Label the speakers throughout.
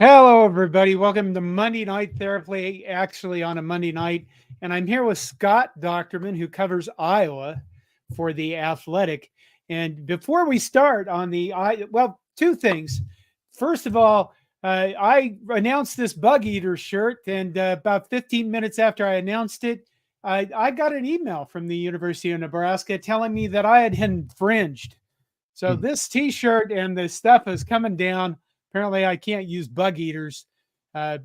Speaker 1: Hello, everybody. Welcome to Monday Night Therapy, actually on a Monday night. And I'm here with Scott Dochterman, who covers Iowa for The Athletic. And before we start on two things. First of all, I announced this Bug Eater shirt, and about 15 minutes after I announced it, I got an email from the University of Nebraska telling me that I had infringed. So this T-shirt and the stuff is coming down. Apparently, I can't use Bug Eaters.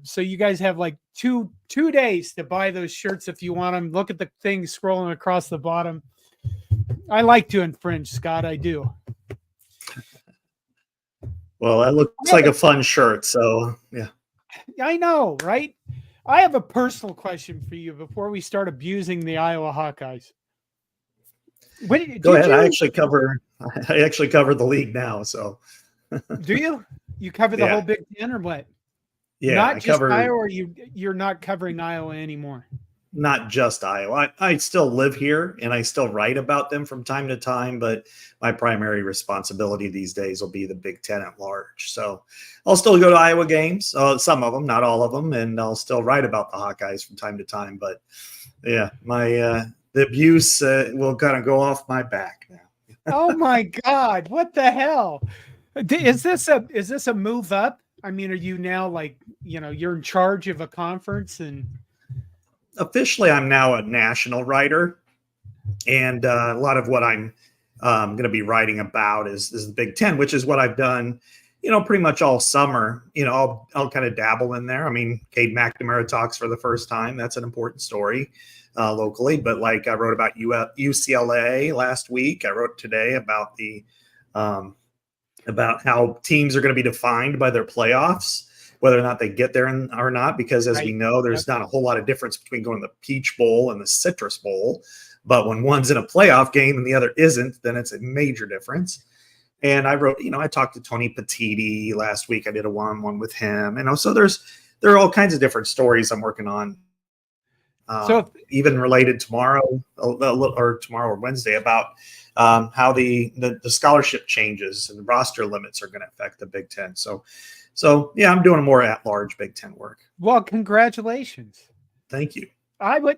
Speaker 1: So you guys have like two days to buy those shirts if you want them. Look at the thing scrolling across the bottom. I like to infringe, Scott. I do.
Speaker 2: Well, that looks like a fun shirt. So, yeah.
Speaker 1: I know, right? I have a personal question for you before we start abusing the Iowa Hawkeyes.
Speaker 2: Go ahead. I actually cover the league now. So,
Speaker 1: do you? You cover the whole Big Ten or what?
Speaker 2: Yeah,
Speaker 1: not just Iowa, or you're not covering Iowa anymore?
Speaker 2: Not just Iowa. I still live here and I still write about them from time to time, but my primary responsibility these days will be the Big Ten at large. So I'll still go to Iowa games, some of them, not all of them, and I'll still write about the Hawkeyes from time to time. But yeah, the abuse will kind of go off my back now.
Speaker 1: Oh my God! What the hell? Is this a move up? I mean, are you now you're in charge of a conference? And
Speaker 2: officially I'm now a national writer, and a lot of what I'm going to be writing about is the Big Ten, which is what I've done, pretty much all summer. I'll kind of dabble in there. I mean, Cade McNamara talks for the first time. That's an important story locally, but like I wrote about UCLA last week. I wrote today about about how teams are going to be defined by their playoffs, whether or not they get there or not, because as we know, there's not a whole lot of difference between going to the Peach Bowl and the Citrus Bowl. But when one's in a playoff game and the other isn't, then it's a major difference. And I wrote, I talked to Tony Petiti last week. I did a one-on-one with him. So there are all kinds of different stories I'm working on. Even related tomorrow or Wednesday about how the scholarship changes and the roster limits are going to affect the Big Ten. So yeah, I'm doing more at-large Big Ten work.
Speaker 1: Well, congratulations.
Speaker 2: Thank you.
Speaker 1: My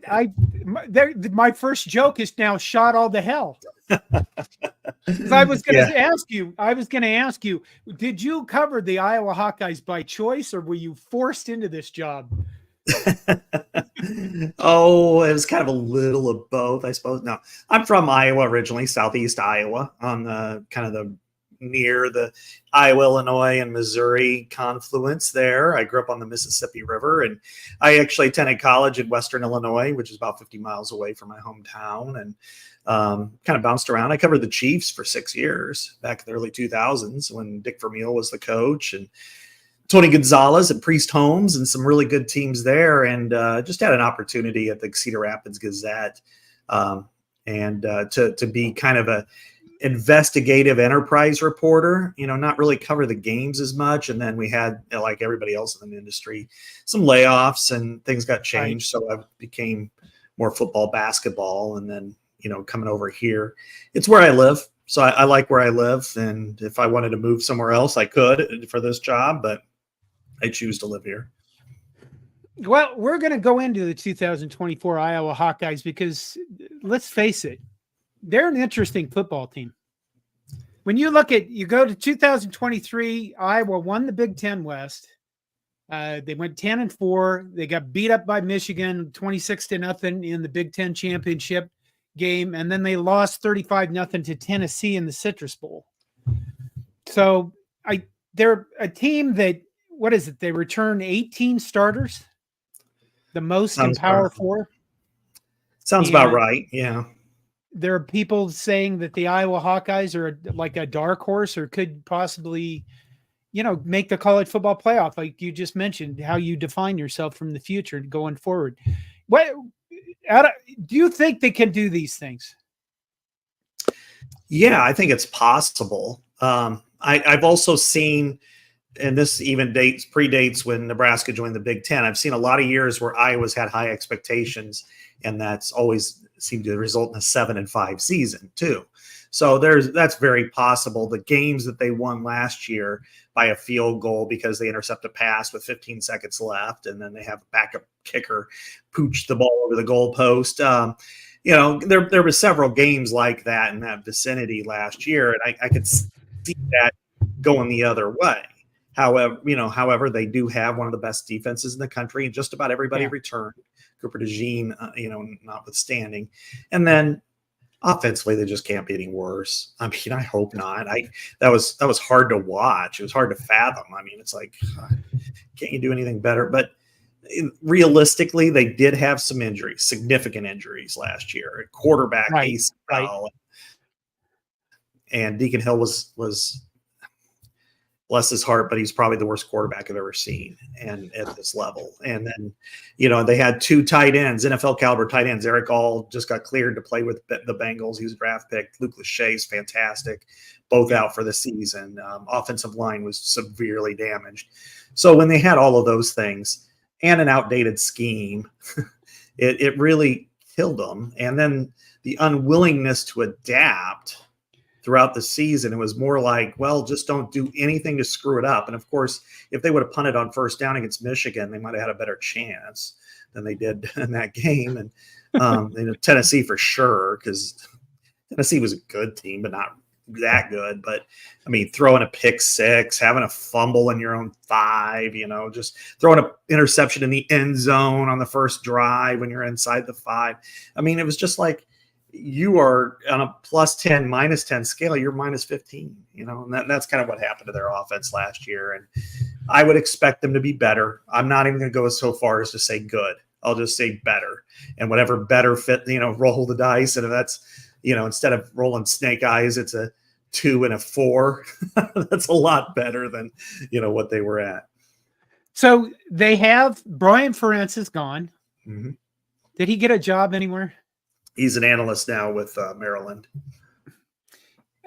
Speaker 1: first joke is now shot all to hell. I was going to ask you, did you cover the Iowa Hawkeyes by choice, or were you forced into this job?
Speaker 2: Oh, it was kind of a little of both, I suppose. No, I'm from Iowa originally, southeast Iowa, on the kind of the near the Iowa, Illinois, and Missouri confluence there. I grew up on the Mississippi River, and I actually attended college in Western Illinois, which is about 50 miles away from my hometown, and kind of bounced around. I covered the Chiefs for 6 years back in the early 2000s when Dick Vermeil was the coach, and Tony Gonzalez and Priest Holmes and some really good teams there, and just had an opportunity at the Cedar Rapids Gazette and to be kind of a investigative enterprise reporter, not really cover the games as much. And then we had, like everybody else in the industry, some layoffs and things got changed. So I became more football, basketball, and then, coming over here, it's where I live. So I like where I live. And if I wanted to move somewhere else, I could for this job, but I choose to live here.
Speaker 1: Well, we're going to go into the 2024 Iowa Hawkeyes because let's face it, they're an interesting football team. When you go to 2023, Iowa won the Big Ten West. They went 10-4. They got beat up by Michigan 26-0 in the Big Ten championship game. And then they lost 35-0 to Tennessee in the Citrus Bowl. So they're a team that, what is it? They return 18 starters, the most in Power 4.
Speaker 2: Sounds about right. Yeah.
Speaker 1: There are people saying that the Iowa Hawkeyes are like a dark horse or could possibly, make the college football playoff. Like you just mentioned, how you define yourself from the future going forward. Do you think they can do these things?
Speaker 2: Yeah, I think it's possible. I've also seen, and this even predates when Nebraska joined the Big Ten. I've seen a lot of years where Iowa's had high expectations, and that's always seemed to result in a 7-5 season too. So that's very possible. The games that they won last year by a field goal because they intercept a pass with 15 seconds left, and then they have a backup kicker pooch the ball over the goalpost. There were several games like that in that vicinity last year, and I could see that going the other way. However, they do have one of the best defenses in the country, and just about everybody returned. Cooper Dejean, notwithstanding, and then offensively they just can't be any worse. I mean, I hope not. That was hard to watch. It was hard to fathom. I mean, it's like, can't you do anything better? But realistically, they did have some injuries, significant injuries last year. Quarterback ACL, and Deacon Hill was bless his heart, but he's probably the worst quarterback I've ever seen, and at this level. And then, they had 2 tight ends, NFL caliber tight ends. Eric All just got cleared to play with the Bengals. He was a draft pick. Luke Lachey's fantastic, both out for the season. Offensive line was severely damaged. So when they had all of those things and an outdated scheme, it really killed them. And then the unwillingness to adapt throughout the season, it was more like, well, just don't do anything to screw it up. And of course, if they would have punted on first down against Michigan, they might have had a better chance than they did in that game. And Tennessee for sure, because Tennessee was a good team, but not that good. But I mean, throwing a pick 6, having a fumble in your own 5, just throwing an interception in the end zone on the first drive when you're inside the 5. I mean, it was just like, you are on a +10, -10 scale, you're -15, and that's kind of what happened to their offense last year. And I would expect them to be better. I'm not even going to go so far as to say good. I'll just say better, and whatever better fit, roll the dice. And if that's, instead of rolling snake eyes, it's a 2 and a 4. That's a lot better than, what they were at.
Speaker 1: So they have Brian Ferenz is gone.
Speaker 2: Mm-hmm.
Speaker 1: Did he get a job anywhere?
Speaker 2: He's an analyst now with Maryland.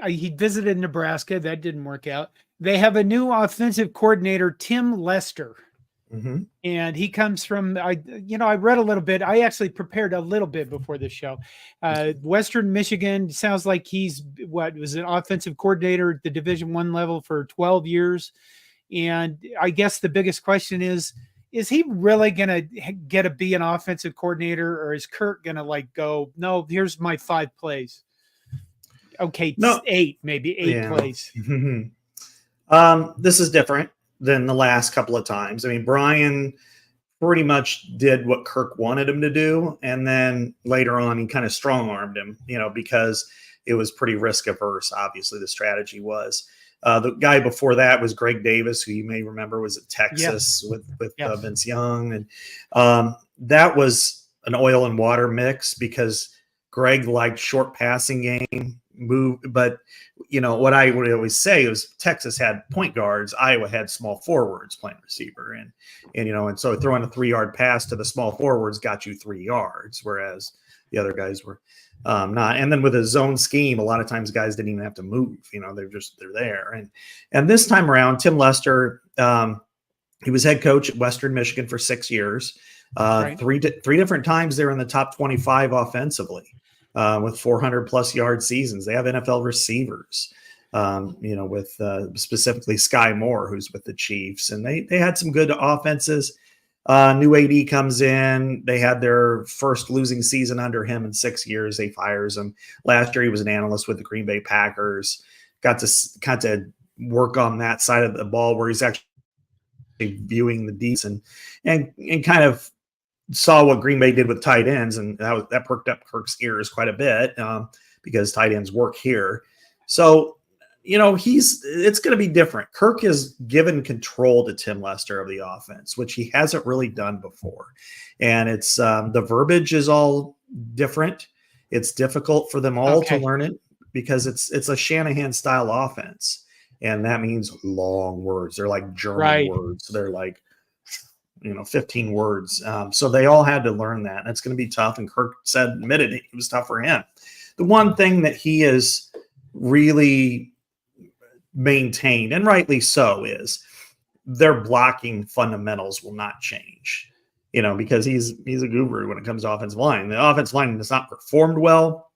Speaker 1: He visited Nebraska. That didn't work out. They have a new offensive coordinator, Tim Lester.
Speaker 2: Mm-hmm.
Speaker 1: And he comes from, I read a little bit. I actually prepared a little bit before the show. Western Michigan, sounds like he's was an offensive coordinator at the Division I level for 12 years. And I guess the biggest question is he really going to be an offensive coordinator, or is Kirk going to go, no, here's my 5 plays? Okay. No, 8 plays.
Speaker 2: This is different than the last couple of times. I mean, Brian pretty much did what Kirk wanted him to do. And then later on, he kind of strong-armed him, because it was pretty risk averse. Obviously the strategy was. The guy before that was Greg Davis, who you may remember was at Texas with Vince Young. And that was an oil and water mix because Greg liked short passing game, but what I would always say is Texas had point guards, Iowa had small forwards playing receiver, and so throwing a 3-yard pass to the small forwards got you 3 yards, whereas the other guys were not. And then with a zone scheme, a lot of times guys didn't even have to move, they're there. And this time around, Tim Lester, he was head coach at Western Michigan for 6 years. Right. Three different times they're in the top 25 offensively. With 400+ yard seasons. They have NFL receivers, with specifically Sky Moore, who's with the Chiefs. And they had some good offenses. New AD comes in. They had their first losing season under him in 6 years. They fires him. Last year, he was an analyst with the Green Bay Packers. Got to work on that side of the ball where he's actually viewing the Ds and kind of saw what Green Bay did with tight ends, and that perked up Kirk's ears quite a bit because tight ends work here. So, it's going to be different. Kirk has given control to Tim Lester of the offense, which he hasn't really done before. And it's the verbiage is all different. It's difficult for them all to learn it because it's a Shanahan style offense. And that means long words. They're like German words. They're like, 15 words. So they all had to learn that. And it's going to be tough. And Kirk admitted it was tough for him. The one thing that he has really maintained, and rightly so, is their blocking fundamentals will not change, because he's a guru when it comes to offensive line. The offensive line has not performed well,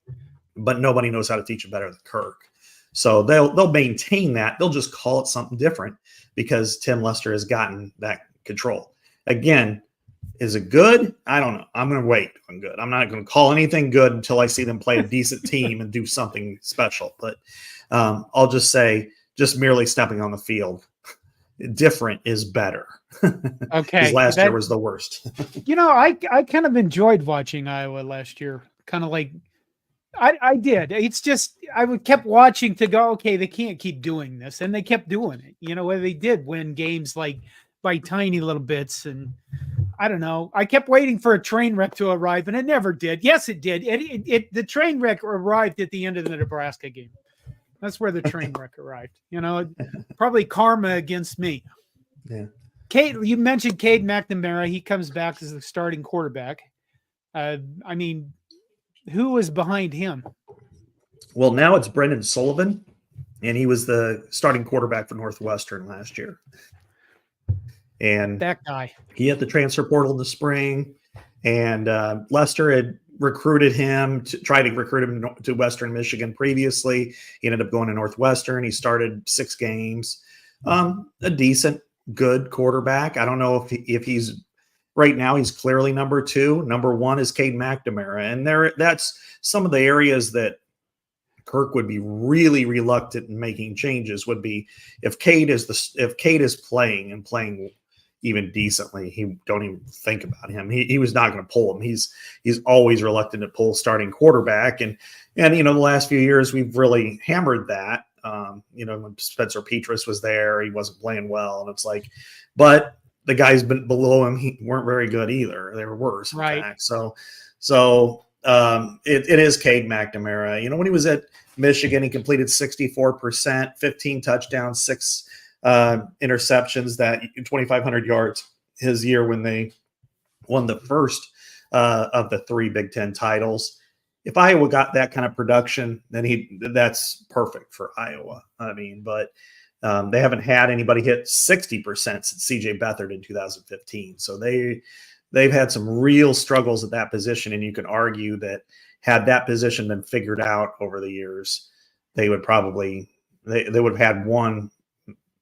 Speaker 2: but nobody knows how to teach him better than Kirk. So they'll maintain that. They'll just call it something different because Tim Lester has gotten that control. Again, is it good? I don't know. I'm going to wait on good. I'm not going to call anything good until I see them play a decent team and do something special. But I'll just say, just merely stepping on the field, different is better.
Speaker 1: Okay.
Speaker 2: Because last year was the worst.
Speaker 1: I kind of enjoyed watching Iowa last year. Kind of like, I did. It's just, kept watching to go, okay, they can't keep doing this. And they kept doing it. Where they did win games like by tiny little bits. And I don't know. I kept waiting for a train wreck to arrive, and it never did. Yes, it did. The train wreck arrived at the end of the Nebraska game. That's where the train wreck arrived. Probably karma against me.
Speaker 2: Yeah.
Speaker 1: Cade, you mentioned Cade McNamara. He comes back as the starting quarterback. Who was behind him?
Speaker 2: Well, now it's Brendan Sullivan, and he was the starting quarterback for Northwestern last year. And
Speaker 1: that guy,
Speaker 2: he hit the transfer portal in the spring, and Lester had recruited him to try to recruit him to Western Michigan previously. He ended up going to Northwestern. He started 6 games. A decent, good quarterback. I don't know if he's right now. He's clearly number 2. Number 1 is Cade McNamara, and that's some of the areas that Kirk would be really reluctant in making changes. Would be if Cade is playing even decently, he don't even think about him. He was not going to pull him. He's always reluctant to pull starting quarterback. And the last few years we've really hammered that. When Spencer Petras was there, he wasn't playing well. And it's like, but the guys below him weren't very good either. They were worse, in fact. So it is Cade McNamara. When he was at Michigan, he completed 64%, 15 touchdowns, 6 interceptions, that 2,500 yards his year when they won the first of the 3 Big Ten titles. If Iowa got that kind of production, then that's perfect for Iowa. But they haven't had anybody hit 60% since CJ Beathard in 2015. So they've had some real struggles at that position. And you can argue that had that position been figured out over the years, they would probably, they would have had one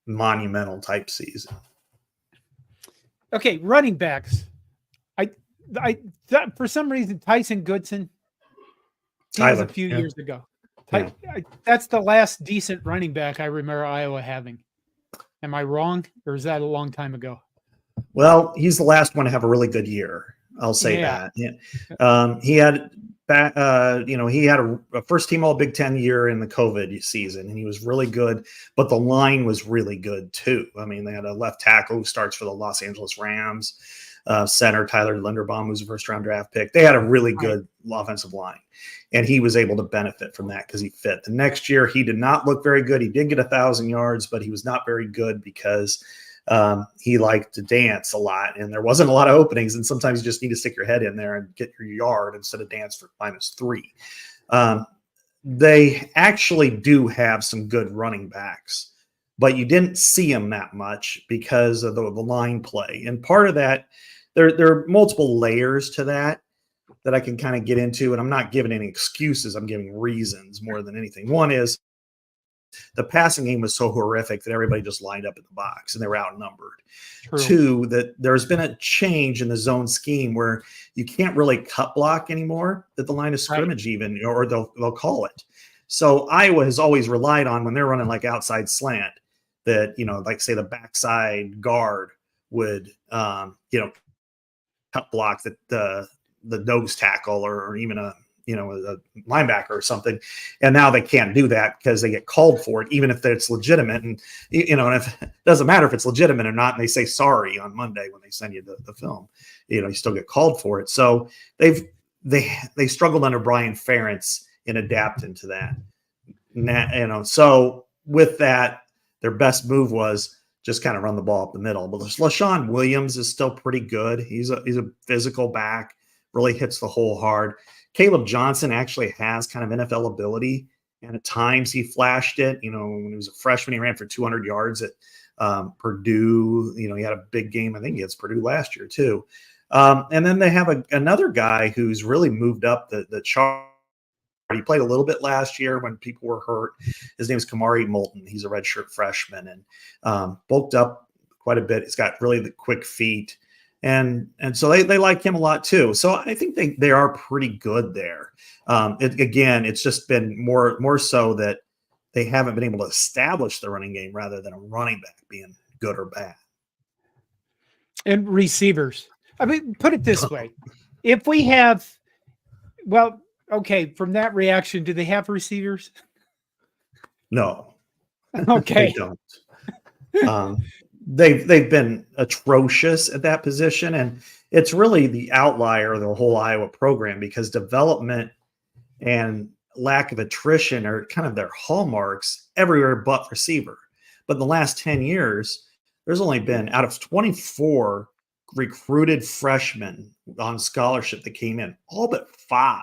Speaker 2: monumental type season.
Speaker 1: Okay, running backs. For some reason, Tyson Goodson, he was a few years ago. Yeah. That's the last decent running back I remember Iowa having. Am I wrong, or is that a long time ago?
Speaker 2: Well, he's the last one to have a really good year. I'll say that. Yeah. He had he had a first team All Big Ten year in the COVID season, and he was really good, but the line was really good too. They had a left tackle who starts for the Los Angeles Rams, center Tyler Linderbaum, who's a first round draft pick. They had a really good offensive line, and he was able to benefit from that because he fit. The next year, he did not look very good. He did get 1,000 yards, but he was not very good because he liked to dance a lot, and there wasn't a lot of openings. And sometimes you just need to stick your head in there and get your yard instead of dance for -3. They actually do have some good running backs, but you didn't see them that much because of the line play. And part of that, there are multiple layers to that I can kind of get into. And I'm not giving any excuses. I'm giving reasons more than anything. One is the passing game was so horrific that everybody just lined up in the box and they were outnumbered. True. 2, that there's been a change in the zone scheme where you can't really cut block anymore at the line of scrimmage, even, or they'll call it. So Iowa has always relied on, when they're running like outside slant, that, like say the backside guard would, cut block the nose tackle or even a linebacker or something. And now they can't do that because they get called for it, even if it's legitimate. And, and if it doesn't matter if it's legitimate or not, and they say sorry on Monday when they send you the film, you still get called for it. So they struggled under Brian Ferenz in adapting to that. So with that, their best move was just kind of run the ball up the middle. But LaShawn Williams is still pretty good. He's a physical back, really hits the hole hard. Caleb Johnson actually has kind of NFL ability, and at times he flashed it. When he was a freshman, he ran for 200 yards at Purdue. He had a big game, I think, against Purdue last year too. And then they have another guy who's really moved up the chart He played a little bit last year when people were hurt. His name's Kamari Moulton. He's a redshirt freshman and bulked up quite a bit. He's got really the quick feet. And so they like him a lot too. So I think they are pretty good there. It's just been more so that they haven't been able to establish the running game rather than a running back being good or bad.
Speaker 1: And receivers. I mean, put it this way. If we have, well, okay, from that reaction, do they have receivers?
Speaker 2: No.
Speaker 1: Okay.
Speaker 2: They don't. They've been atrocious at that position, and it's really the outlier of the whole Iowa program because development and lack of attrition are kind of their hallmarks everywhere but receiver. But in the last 10 years, there's only been out of 24 recruited freshmen on scholarship that came in, all but 5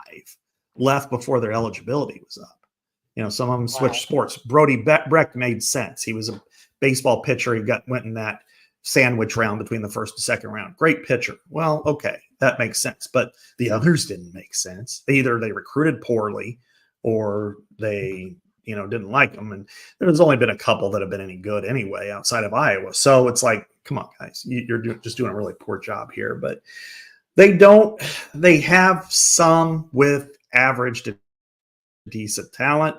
Speaker 2: left before their eligibility was up. Some of them switched sports. Brody Brecht made sense. He was a baseball pitcher. He went in that sandwich round between the first and second round. Great pitcher. Well, okay, that makes sense. But the others didn't make sense. Either they recruited poorly or they, didn't like them. And there's only been a couple that have been any good anyway outside of Iowa. So it's like, come on, guys, you're just doing a really poor job here. But they have some with average to decent talent.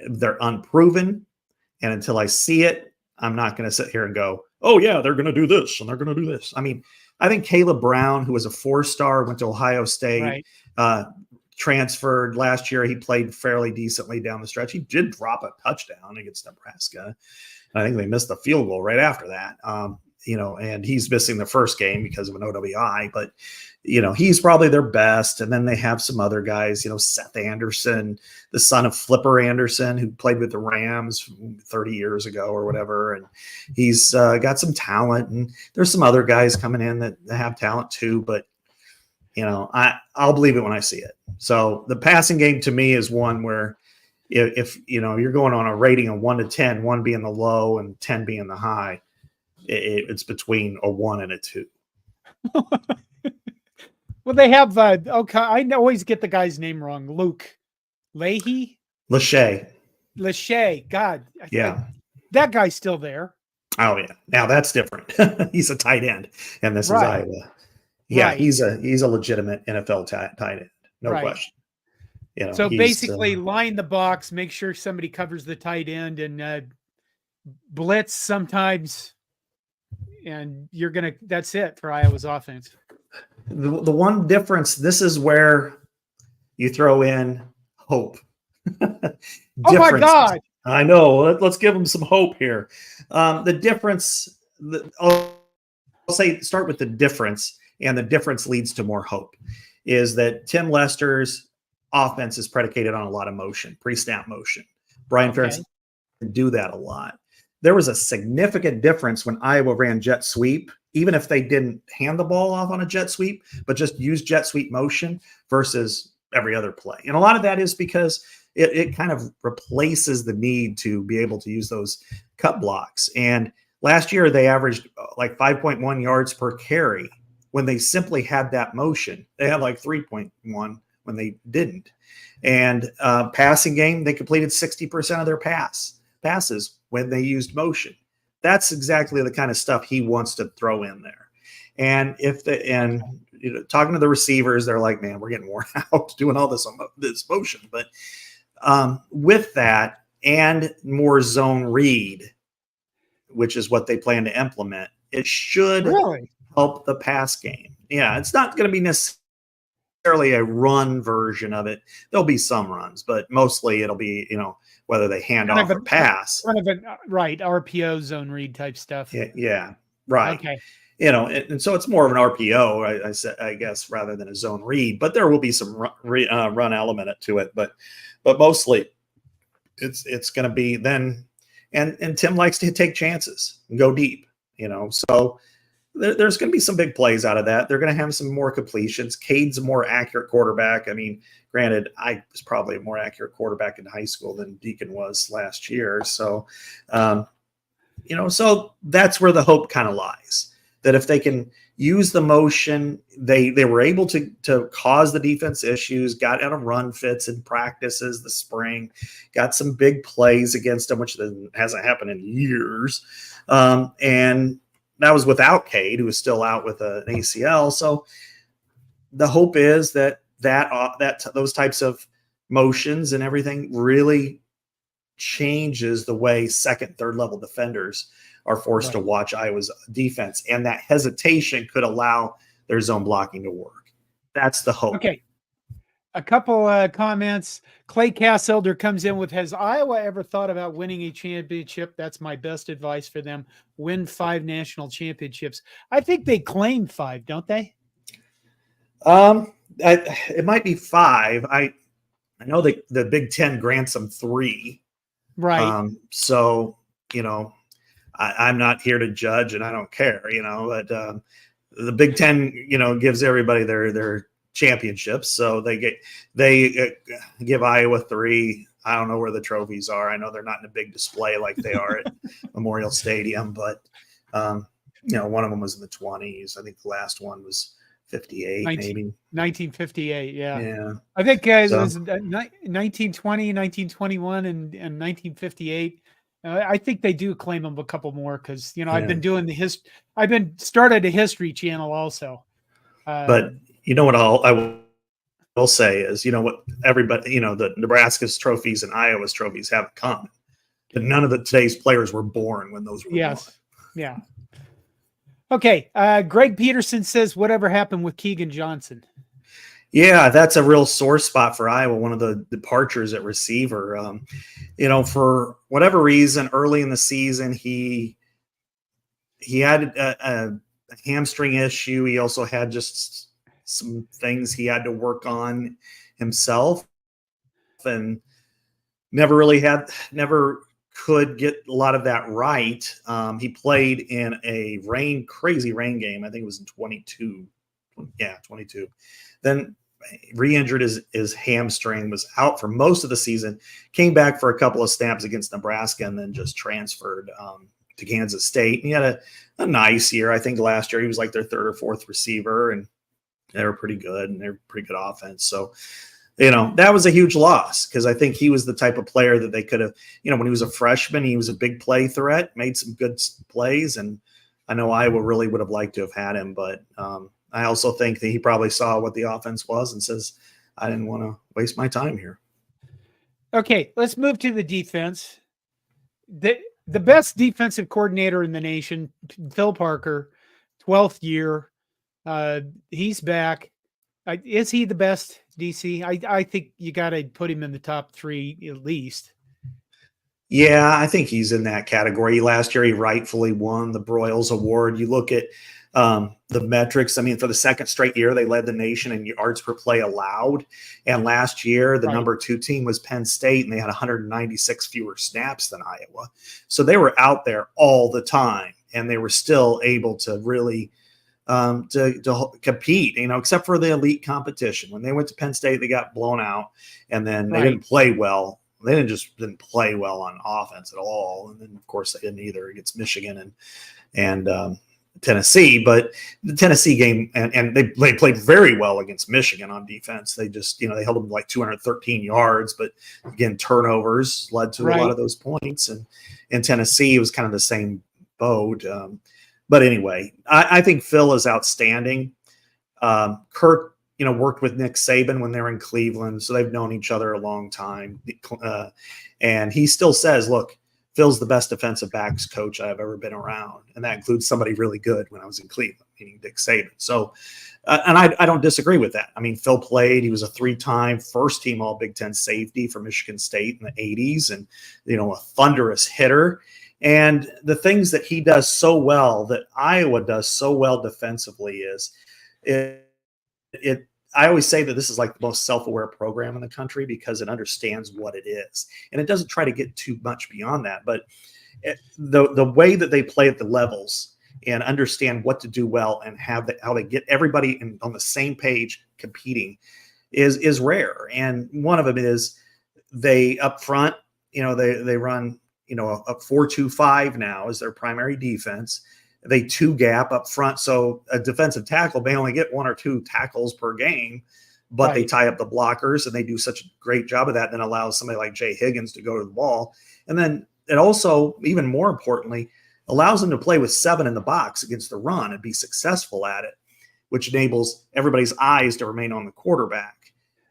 Speaker 2: They're unproven. And until I see it, I'm not going to sit here and go, oh, yeah, they're going to do this and they're going to do this. I mean, I think Caleb Brown, who was a 4-star, went to Ohio State, transferred last year. He played fairly decently down the stretch. He did drop a touchdown against Nebraska. I think they missed the field goal right after that. And he's missing the first game because of an OWI, but he's probably their best. And then they have some other guys, Seth Anderson, the son of Flipper Anderson, who played with the Rams 30 years ago or whatever. And he's got some talent, and there's some other guys coming in that have talent too, but I'll believe it when I see it. So the passing game to me is one where if you're going on a rating of 1 to 10, 1 being the low and 10 being the high, it's between a 1 and a 2.
Speaker 1: Well, they have, okay, I always get the guy's name wrong. Luke Lachey? Lachey. God.
Speaker 2: Yeah.
Speaker 1: That guy's still there.
Speaker 2: Oh, yeah. Now that's different. He's a tight end, and this is Iowa. Yeah, he's a legitimate NFL tight end. No question.
Speaker 1: So basically line the box, make sure somebody covers the tight end, and blitz sometimes, and that's it for Iowa's offense.
Speaker 2: The one difference, this is where you throw in hope.
Speaker 1: Oh my God.
Speaker 2: I know. Let's give them some hope here. The difference, I'll start with the difference, and the difference leads to more hope, is that Tim Lester's offense is predicated on a lot of motion, pre-snap motion. Brian Ferenz do that a lot. There was a significant difference when Iowa ran jet sweep, even if they didn't hand the ball off on a jet sweep, but just use jet sweep motion versus every other play. And a lot of that is because it kind of replaces the need to be able to use those cut blocks. And last year they averaged like 5.1 yards per carry when they simply had that motion. They had like 3.1 when they didn't. And passing game, they completed 60% of their passes when they used motion. That's exactly the kind of stuff he wants to throw in there. And talking to the receivers, they're like, man, we're getting worn out doing all this motion. But with that and more zone read, which is what they plan to implement, it should help the pass game. Yeah, it's not going to be necessarily a run version of it. There'll be some runs, but mostly it'll be, whether they hand off or pass.
Speaker 1: Kind of RPO zone read type stuff.
Speaker 2: Yeah, right.
Speaker 1: Okay.
Speaker 2: And so it's more of an RPO, I guess, rather than a zone read. But there will be some run element to it. But mostly, it's going to be then. And Tim likes to take chances and go deep. So there's going to be some big plays out of that. They're going to have some more completions. Cade's a more accurate quarterback. I mean, granted, I was probably a more accurate quarterback in high school than Deacon was last year. So, so that's where the hope kind of lies. that if they can use the motion, they were able to cause the defense issues, got out of run fits in practices this spring, got some big plays against them, which hasn't happened in years. And that was without Cade, who was still out with an ACL. So the hope is that those types of motions and everything really changes the way second, third level defenders are forced to watch Iowa's defense, and that hesitation could allow their zone blocking to work. That's the hope.
Speaker 1: Okay. A couple comments. Clay Casselder comes in with, has Iowa ever thought about winning a championship? That's my best advice for them. Win 5 national championships. I think they claim 5, don't they?
Speaker 2: It might be 5. I know the Big Ten grants them 3.
Speaker 1: Right.
Speaker 2: So, I'm not here to judge, and I don't care, but the Big Ten, gives everybody their championships. So they give Iowa 3. I don't know where the trophies are. I know they're not in a big display like they are at Memorial Stadium, but one of them was in the 20s. I think the last one was 58, maybe
Speaker 1: 1958.
Speaker 2: Yeah.
Speaker 1: I think it was 1920, 1921, and 1958. I think they do claim them a couple more because I've been doing I've been started a history channel also.
Speaker 2: But what I will say is, what everybody, the Nebraska's trophies and Iowa's trophies have in common. But none of today's players were born when those were born.
Speaker 1: Yeah. Okay. Greg Peterson says, whatever happened with Keegan Johnson?
Speaker 2: Yeah, that's a real sore spot for Iowa. One of the departures at receiver. For whatever reason, early in the season, he had a hamstring issue. He also had just some things he had to work on himself, and never could get a lot of that right. He played in a crazy rain game. I think it was in 22. Yeah, 22. Then re-injured his hamstring, was out for most of the season, came back for a couple of snaps against Nebraska, and then just transferred to Kansas State. And he had a nice year. I think last year he was like their 3rd or 4th receiver, and they were pretty good, and they're pretty good offense. So, that was a huge loss because I think he was the type of player that they could have, when he was a freshman, he was a big play threat, made some good plays. And I know Iowa really would have liked to have had him, but I also think that he probably saw what the offense was and says, I didn't want to waste my time here.
Speaker 1: Okay, let's move to the defense. The best defensive coordinator in the nation, Phil Parker, 12th year. He's back. Is he the best, DC? I think you got to put him in the top 3 at least.
Speaker 2: Yeah, I think he's in that category. Last year, he rightfully won the Broyles Award. You look at the metrics. I mean, for the 2nd straight year, they led the nation in yards per play allowed. And last year, the number 2 team was Penn State, and they had 196 fewer snaps than Iowa. So they were out there all the time, and they were still able to really to compete, except for the elite competition. When they went to Penn State, they got blown out, and then they didn't play well. They didn't play well on offense at all. And then, of course, they didn't either against Michigan and Tennessee. But the Tennessee game, and they played very well against Michigan on defense. They just, they held them to like 213 yards. But, again, turnovers led to a lot of those points. And in Tennessee, it was kind of the same boat. But anyway, I think Phil is outstanding. Kirk, worked with Nick Saban when they were in Cleveland, so they've known each other a long time. And he still says, look, Phil's the best defensive backs coach I've ever been around. And that includes somebody really good when I was in Cleveland, meaning Nick Saban. So, and I don't disagree with that. I mean, Phil played. He was a 3-time first-team All-Big Ten safety for Michigan State in the 80s and, a thunderous hitter. And the things that he does so well, that Iowa does so well defensively, is I always say that this is like the most self-aware program in the country because it understands what it is. And it doesn't try to get too much beyond that. But the way that they play at the levels and understand what to do well and how they get everybody on the same page competing is rare. And one of them is they up front, they run, a 4-2-5 now is their primary defense. They two gap up front. So a defensive tackle may only get 1 or 2 tackles per game, but they tie up the blockers, and they do such a great job of that. And then allows somebody like Jay Higgins to go to the ball. And then it also, even more importantly, allows them to play with 7 in the box against the run and be successful at it, which enables everybody's eyes to remain on the quarterback.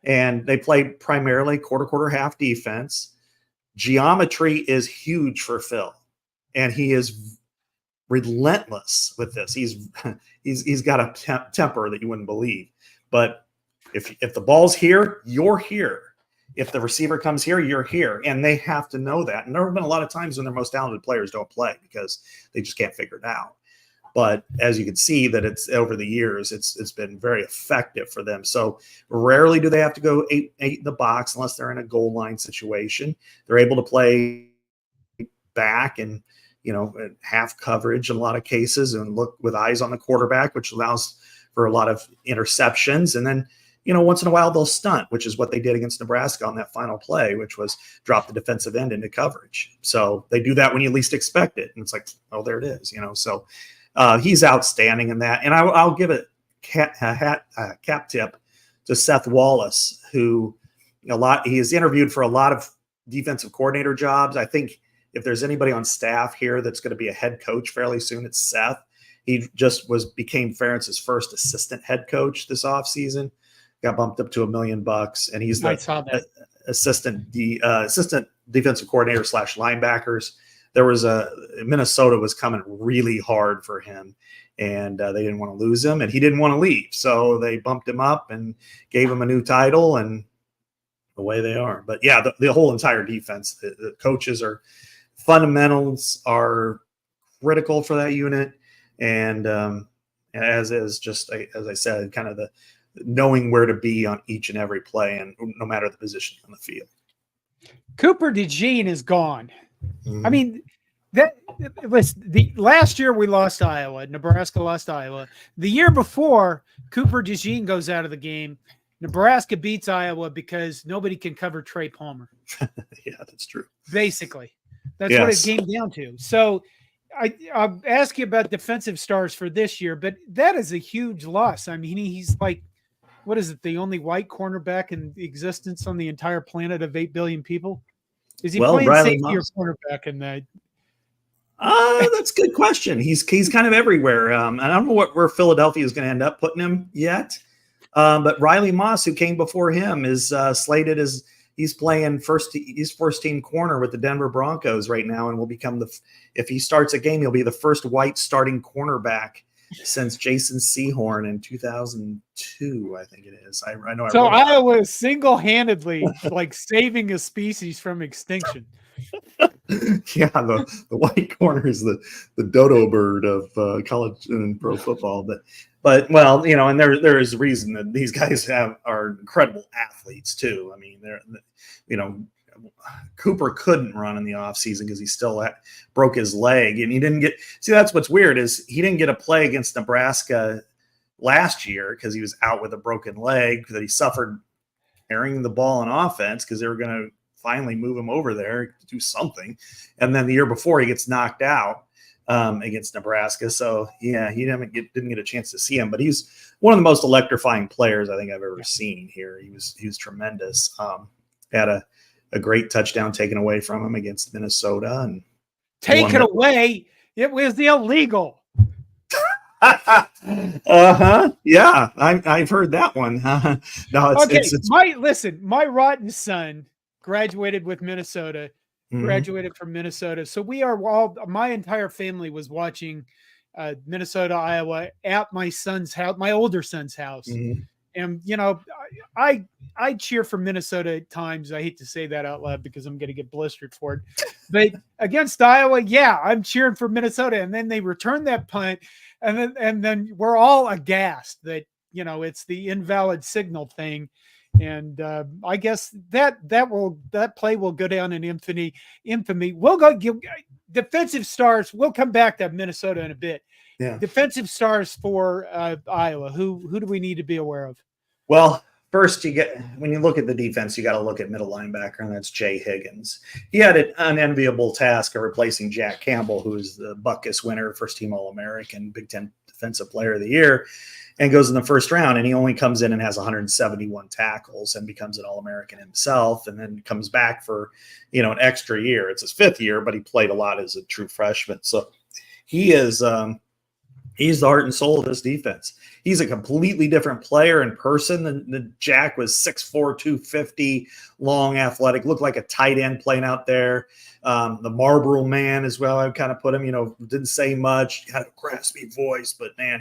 Speaker 2: And they play primarily quarter, half defense. Geometry is huge for Phil, and he is relentless with this. He's got a temper that you wouldn't believe. But if the ball's here, you're here. If the receiver comes here, you're here. And they have to know that. And there have been a lot of times when their most talented players don't play because they just can't figure it out. But as you can see that it's over the years, it's been very effective for them. So rarely do they have to go eight in the box unless they're in a goal line situation. They're able to play back and, half coverage in a lot of cases and look with eyes on the quarterback, which allows for a lot of interceptions. And then, once in a while they'll stunt, which is what they did against Nebraska on that final play, which was drop the defensive end into coverage. So they do that when you least expect it. And it's like, oh, there it is, So he's outstanding in that. And I'll give a cap tip to Seth Wallace, who he is interviewed for a lot of defensive coordinator jobs. I think if there's anybody on staff here that's going to be a head coach fairly soon, it's Seth. He just became Ferenz's first assistant head coach this offseason. Got bumped up to $1 million, and he's the assistant defensive coordinator / linebackers. There was Minnesota was coming really hard for him, and they didn't want to lose him, and he didn't want to leave. So they bumped him up and gave him a new title, and away they are. But yeah, the whole entire defense, the coaches fundamentals are critical for that unit. And as I said, kind of the knowing where to be on each and every play, and no matter the position on the field.
Speaker 1: Cooper Dejean is gone.
Speaker 2: Mm-hmm.
Speaker 1: I mean, last year we lost Iowa. Nebraska lost Iowa. The year before, Cooper Dejean goes out of the game. Nebraska beats Iowa because nobody can cover Trey Palmer.
Speaker 2: Yeah, that's true.
Speaker 1: Basically, that's what it came down to. So I'll ask you about defensive stars for this year, but that is a huge loss. I mean, he's like, what is it? The only white cornerback in existence on the entire planet of 8 billion people? Is he playing safety or cornerback in that?
Speaker 2: That's a good question. He's kind of everywhere. I don't know where Philadelphia is going to end up putting him yet. But Riley Moss, who came before him, is slated as he's playing first team corner with the Denver Broncos right now, and will become if he starts a game, he'll be the first white starting cornerback since Jason Sehorn in 2002, I think it is. I know.
Speaker 1: So Iowa is single-handedly like saving a species from extinction.
Speaker 2: Yeah, the white corner is the dodo bird of college and pro football, but well, and there is a reason that these guys are incredible athletes too. I mean, Cooper couldn't run in the offseason because he still broke his leg, and he didn't get. See, that's what's weird is he didn't get a play against Nebraska last year because he was out with a broken leg that he suffered carrying the ball on offense because they were going to finally move him over there to do something. And then the year before he gets knocked out against Nebraska. So yeah, he didn't get a chance to see him, but he's one of the most electrifying players I think I've ever seen here. He was tremendous. Had a great touchdown taken away from him against Minnesota, and
Speaker 1: taken away. It was illegal.
Speaker 2: Yeah, I've heard that one. No,
Speaker 1: my rotten son graduated with Minnesota, graduated from Minnesota. So my entire family was watching Minnesota, Iowa at my son's house, my older son's house. Mm-hmm. And, I cheer for Minnesota at times. I hate to say that out loud because I'm going to get blistered for it. But against Iowa, yeah, I'm cheering for Minnesota. And then they return that punt. And then we're all aghast that, it's the invalid signal thing. And I guess that play will go down in infamy. We'll go defensive stars. We'll come back to Minnesota in a bit.
Speaker 2: Yeah.
Speaker 1: Defensive stars for Iowa. Who do we need to be aware of?
Speaker 2: Well, first, when you look at the defense, you got to look at middle linebacker, and that's Jay Higgins. He had an unenviable task of replacing Jack Campbell, who is the Butkus winner, first-team All-American, Big Ten Defensive Player of the Year, and goes in the first round, and he only comes in and has 171 tackles and becomes an All-American himself, and then comes back for, an extra year. It's his 5th year, but he played a lot as a true freshman. So he is he's the heart and soul of this defense. He's a completely different player in person than Jack was. 6'4", 250, long, athletic, looked like a tight end playing out there. The Marlboro Man as well, I would kind of put him, didn't say much, had a raspy voice, but man,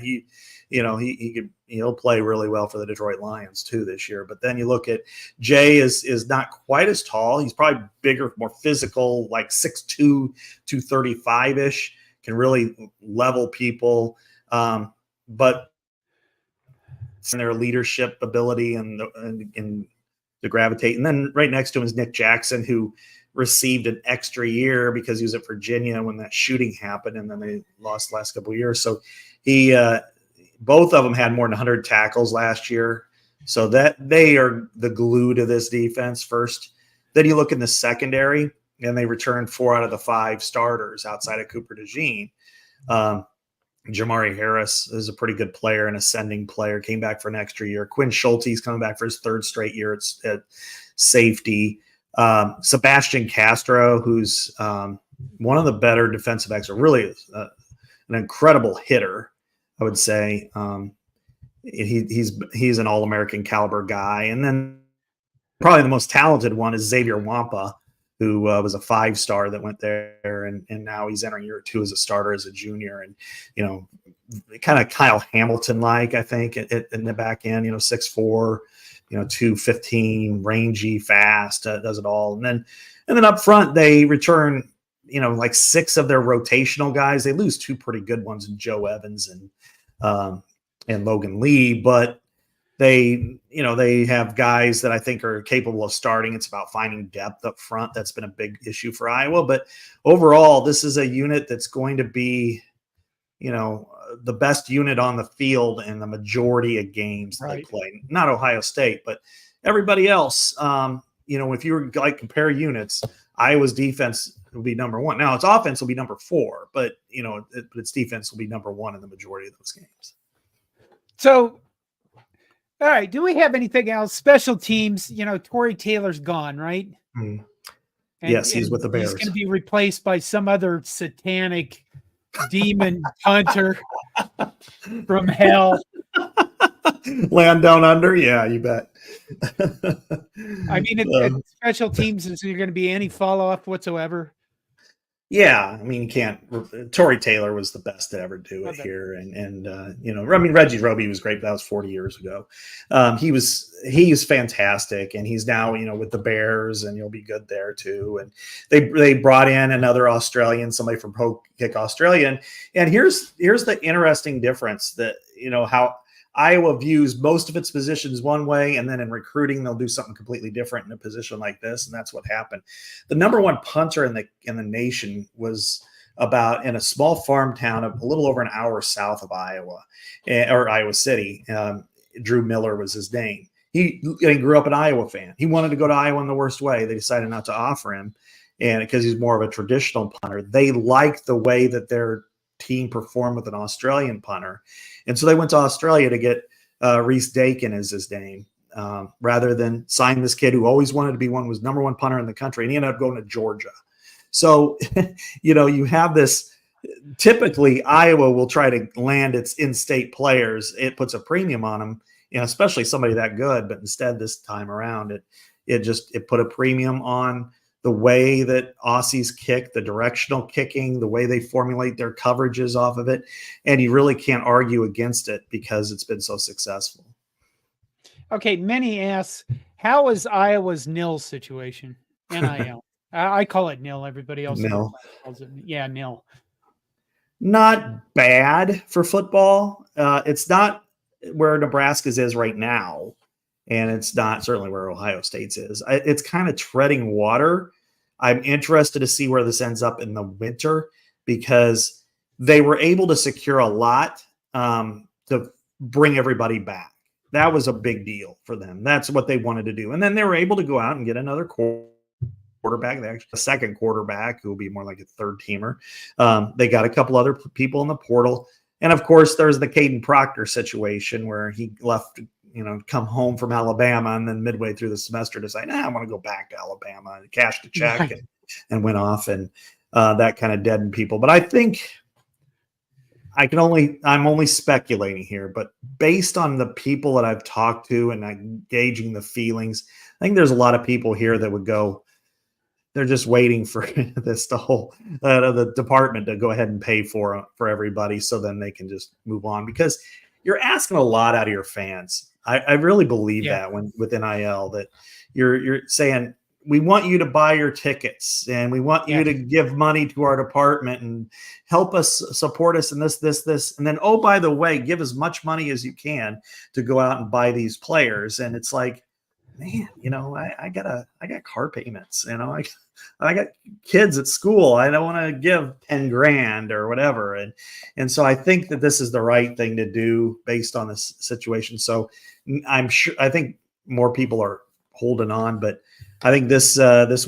Speaker 2: he'll play really well for the Detroit Lions too this year. But then you look at Jay is not quite as tall. He's probably bigger, more physical, like 6'2", 235-ish, can really level people. But their leadership ability and the gravitate. And then right next to him is Nick Jackson, who received an extra year because he was at Virginia when that shooting happened, and then they lost the last couple of years. So both of them had more than 100 tackles last year. So that they are the glue to this defense first. Then you look in the secondary, and they returned 4 out of the 5 starters outside of Cooper Dejean. Jamari Harris is a pretty good player, an ascending player, came back for an extra year. Quinn Schulte's coming back for his 3rd straight year at safety. Sebastian Castro, who's one of the better defensive backs, or really an incredible hitter, I would say. He's an All-American caliber guy. And then probably the most talented one is Xavier Wampa, who was a 5-star that went there, and now he's entering year 2 as a starter as a junior. And, kind of Kyle Hamilton-like, I think, in the back end, 6'4", 215, rangy, fast, does it all. And then up front, they return, like 6 of their rotational guys. They lose 2 pretty good ones in Joe Evans and Logan Lee, but they have guys that I think are capable of starting. It's about finding depth up front. That's been a big issue for Iowa. But overall, this is a unit that's going to be, the best unit on the field in the majority of games they play. Not Ohio State, but everybody else. If you were like compare units, Iowa's defense will be number 1. Now its offense will be number 4, but its defense will be number 1 in the majority of those games.
Speaker 1: So, all right. Do we have anything else? Special teams, Torrey Taylor's gone, right?
Speaker 2: Mm. Yes, he's with the Bears.
Speaker 1: He's going to be replaced by some other satanic demon hunter from hell.
Speaker 2: Land down under? Yeah, you bet.
Speaker 1: I mean, at special teams, is there going to be any follow-up whatsoever?
Speaker 2: Yeah, I mean, you can't. Torrey Taylor was the best to ever do it here, and Reggie Roby was great, but that was 40 years ago. He's fantastic, and he's now with the Bears, and you'll be good there too. And they brought in another Australian, somebody from Pro Kick Australia, and here's the interesting difference that how Iowa views most of its positions one way, and then in recruiting, they'll do something completely different in a position like this. And that's what happened. The number 1 punter in the nation was about in a small farm town a little over an hour south of Iowa, or Iowa City. Drew Miller was his name. He grew up an Iowa fan. He wanted to go to Iowa in the worst way. They decided not to offer him, and because he's more of a traditional punter. They liked the way that their team performed with an Australian punter. And so they went to Australia to get Reese Dakin is his name, rather than sign this kid who always wanted to be was number 1 punter in the country. And he ended up going to Georgia. So, you have this, typically Iowa will try to land its in-state players. It puts a premium on them, especially somebody that good. But instead this time around, it put a premium on the way that Aussies kick, the directional kicking, the way they formulate their coverages off of it. And you really can't argue against it because it's been so successful.
Speaker 1: Okay. Many ask, how is Iowa's nil situation? NIL. I call it nil. Everybody else
Speaker 2: nil.
Speaker 1: Calls it. Yeah, nil.
Speaker 2: Not bad for football. It's not where Nebraska's is right now. And it's not certainly where Ohio State's is. It's kind of treading water. I'm interested to see where this ends up in the winter because they were able to secure a lot to bring everybody back. that was a big deal for them. That's what they wanted to do. And then they were able to go out and get another quarterback. They actually a second quarterback who will be more like a third teamer. They got a couple other people in the portal. And of course, there's the Caden Proctor situation where he left, come home from Alabama and then midway through the semester decide, I want to go back to Alabama, and cashed a check
Speaker 1: Right.
Speaker 2: and went off, and that kind of deadened people. But I think I'm only speculating here, but based on the people that I've talked to and gauging the feelings, I think there's a lot of people here that would go, they're just waiting for this the department to go ahead and pay for everybody, so then they can just move on, because you're asking a lot out of your fans. I really believe that with NIL, that you're saying, we want you to buy your tickets, and we want you to give money to our department and help us, support us in this. And then, oh, by the way, give as much money as you can to go out and buy these players. And it's like, man, I got car payments, I got kids at school. I don't want to give 10 grand or whatever. And so I think that this is the right thing to do based on this situation. So I think more people are holding on, but I think this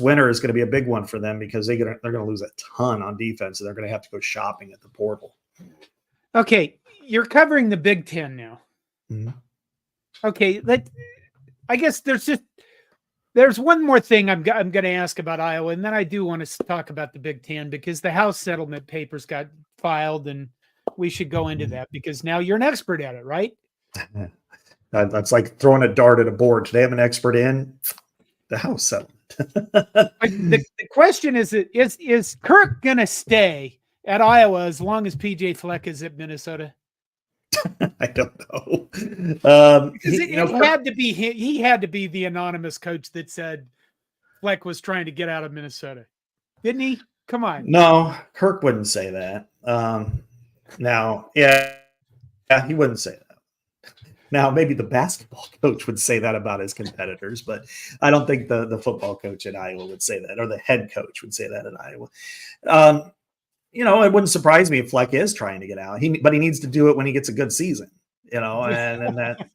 Speaker 2: winter is going to be a big one for them, because they're going to lose a ton on defense, and they're going to have to go shopping at the portal.
Speaker 1: Okay, you're covering the Big Ten now.
Speaker 2: Mm-hmm.
Speaker 1: Okay, I guess there's one more thing I'm going to ask about Iowa, and then I do want to talk about the Big Ten, because the House settlement papers got filed, and we should go into that, because now you're an expert at it, right?
Speaker 2: That's like throwing a dart at a board. Today I'm an expert in the House settlement.
Speaker 1: the question is Kirk going to stay at Iowa as long as PJ Fleck is at Minnesota?
Speaker 2: I don't know.
Speaker 1: Because he had to be the anonymous coach that said Fleck was trying to get out of Minnesota, didn't he? Come on.
Speaker 2: No, Kirk wouldn't say that. He wouldn't say that. Now, maybe the basketball coach would say that about his competitors, but I don't think the football coach at Iowa would say that, or the head coach would say that at Iowa. It wouldn't surprise me if Fleck is trying to get out. But he needs to do it when he gets a good season, and that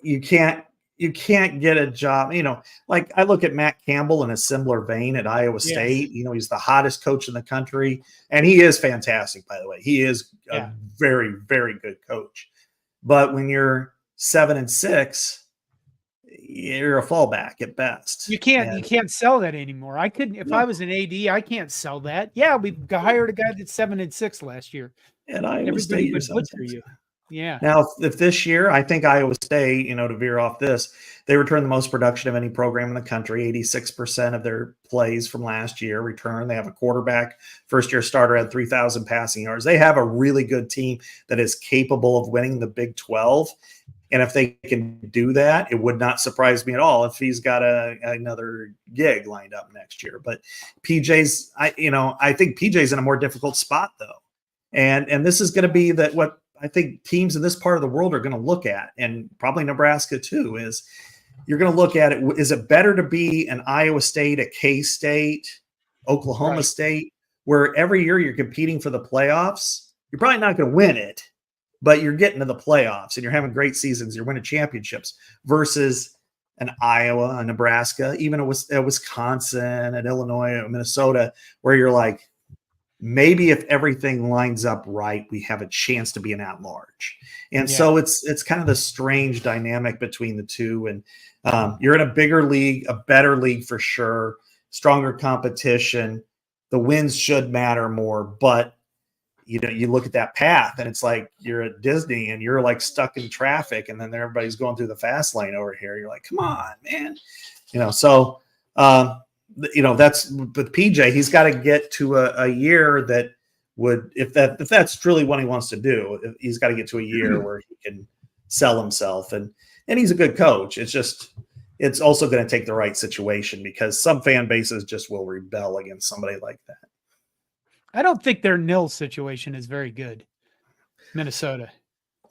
Speaker 2: you can't get a job. Like I look at Matt Campbell in a similar vein at Iowa State. He's the hottest coach in the country, and he is fantastic, by the way. He is a very, very good coach. But when you're 7-6, you're a fallback at best.
Speaker 1: You can't sell that anymore. I couldn't, if I was an AD, I can't sell that. Yeah, we hired a guy that's 7-6 last year.
Speaker 2: And Iowa State
Speaker 1: would butcher you. Yeah.
Speaker 2: Now, if this year, I think Iowa State, to veer off this, they return the most production of any program in the country. 86% of their plays from last year return. They have a quarterback, first-year starter, had 3,000 passing yards. They have a really good team that is capable of winning the Big 12. And if they can do that, it would not surprise me at all if he's got another gig lined up next year. But PJ's, I think PJ's in a more difficult spot, though. And this is going to be what I think teams in this part of the world are going to look at, and probably Nebraska too, is you're going to look at it. Is it better to be an Iowa State, a K-State, Oklahoma State, where every year you're competing for the playoffs? You're probably not going to win it, but you're getting to the playoffs and you're having great seasons. You're winning championships, versus an Iowa, a Nebraska, even a Wisconsin, an Illinois, a Minnesota, where you're like, maybe if everything lines up right, we have a chance to be an at-large. And so it's kind of the strange dynamic between the two. And you're in a bigger league, a better league for sure, stronger competition. The wins should matter more, but you look at that path and it's like you're at Disney and you're like stuck in traffic, and then everybody's going through the fast lane over here. You're like, come on, man. That's with PJ, he's got to get to a year that would, if that's truly what he wants to do, he's got to get to a year where he can sell himself. And he's a good coach. It's also going to take the right situation, because some fan bases just will rebel against somebody like that.
Speaker 1: I don't think their nil situation is very good. Minnesota.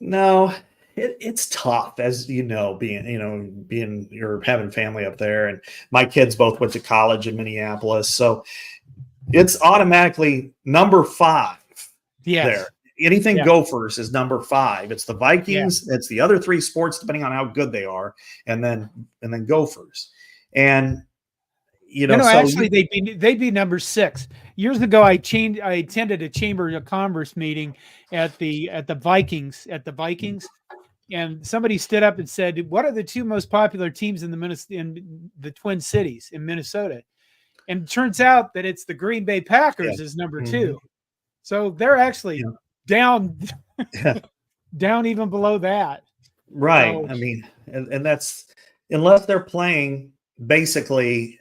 Speaker 2: No, it's tough, as being you're having family up there, and my kids both went to college in Minneapolis, so it's automatically number 5 there. anything
Speaker 1: Yeah.
Speaker 2: Gophers is number 5. It's the Vikings. It's the other 3 sports, depending on how good they are, and then Gophers. And
Speaker 1: actually, they'd be number 6. Years ago, I attended a Chamber of Commerce meeting at the Vikings and somebody stood up and said, "What are the 2 most popular teams in the Twin Cities in Minnesota?" And it turns out that it's the Green Bay Packers is number 2. So they're actually down down even below that.
Speaker 2: Right.
Speaker 1: So,
Speaker 2: I mean, and that's unless they're playing basically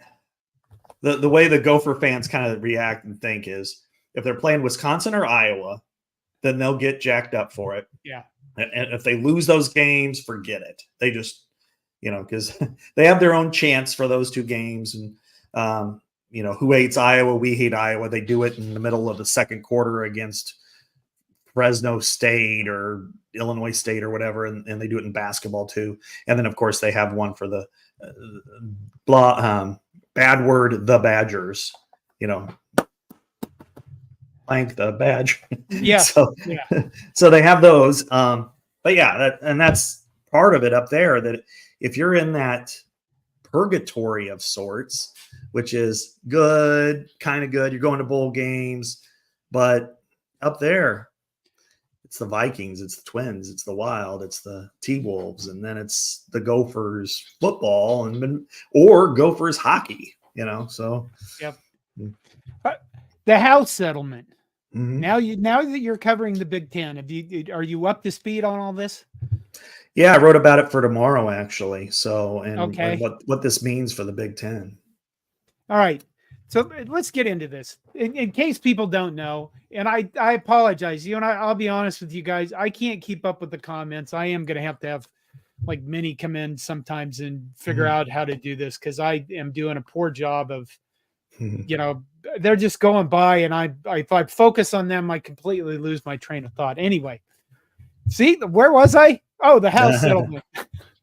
Speaker 2: the way the Gopher fans kind of react and think is if they're playing Wisconsin or Iowa, then they'll get jacked up for it.
Speaker 1: Yeah.
Speaker 2: And if they lose those games, forget it. They just, because they have their own chance for those 2 games. And, who hates Iowa? We hate Iowa. They do it in the middle of the second quarter against Fresno State or Illinois State or whatever. And they do it in basketball too. And then, of course, they have one for the bad word, the Badgers, blank the badge.
Speaker 1: Yeah.
Speaker 2: So they have those. But yeah, that's part of it up there, that if you're in that purgatory of sorts, which is good, kind of good, you're going to bowl games, but up there, it's the Vikings, it's the Twins, it's the Wild, it's the T-Wolves, and then it's the Gophers football or Gophers hockey, so.
Speaker 1: Yep. The House settlement.
Speaker 2: Mm-hmm.
Speaker 1: Now that you're covering the Big Ten, are you up to speed on all this?
Speaker 2: Yeah, I wrote about it for tomorrow, actually. So, and
Speaker 1: okay.
Speaker 2: what this means for the Big Ten.
Speaker 1: All right. So let's get into this. In case people don't know, and I apologize, I'll be honest with you guys, I can't keep up with the comments. I am going to have like Minnie come in sometimes and figure out how to do this, because I am doing a poor job of, they're just going by, and if I focus on them, I completely lose my train of thought. Anyway, see, where was I? Oh, the House settlement.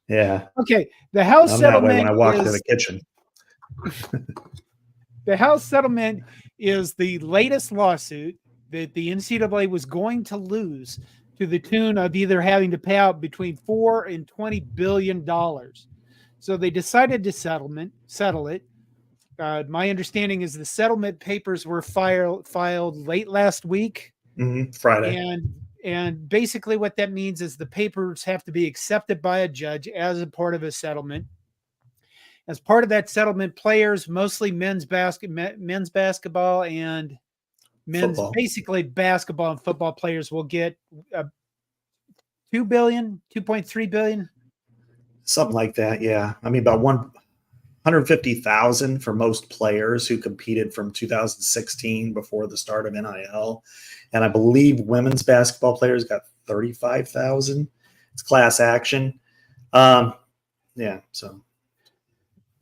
Speaker 2: Yeah.
Speaker 1: Okay. The House settlement.
Speaker 2: That way when I walk to the kitchen.
Speaker 1: The House settlement is the latest lawsuit that the NCAA was going to lose, to the tune of either having to pay out between $4 and $20 billion. So they decided to settle it. My understanding is the settlement papers were filed late last week.
Speaker 2: Friday.
Speaker 1: And basically what that means is the papers have to be accepted by a judge as a part of a settlement. As part of that settlement, players, mostly men's basketball and men's football. Basically basketball and football players, will get $2 billion, $2.3 billion.
Speaker 2: Something like that. Yeah. I mean, about 150,000 for most players who competed from 2016 before the start of NIL. And I believe women's basketball players got 35,000. It's class action. Yeah. So.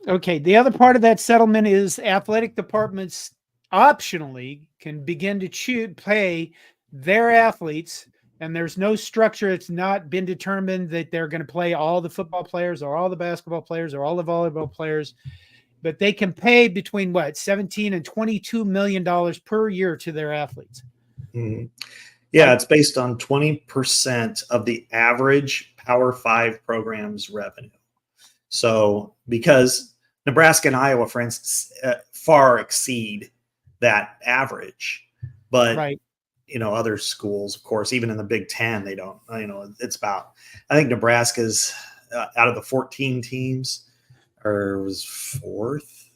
Speaker 1: Okay. The other part of that settlement is athletic departments optionally can begin to pay their athletes, and there's no structure. It's not been determined that they're going to play all the football players or all the basketball players or all the volleyball players, but they can pay between $17 and $22 million per year to their athletes.
Speaker 2: Mm-hmm. Yeah, it's based on 20% of the average Power 5 program's revenue. So because Nebraska and Iowa, for instance, far exceed that average, but
Speaker 1: right.
Speaker 2: Other schools, of course, even in the Big Ten, they don't, it's about, I think Nebraska's out of the 14 teams was fourth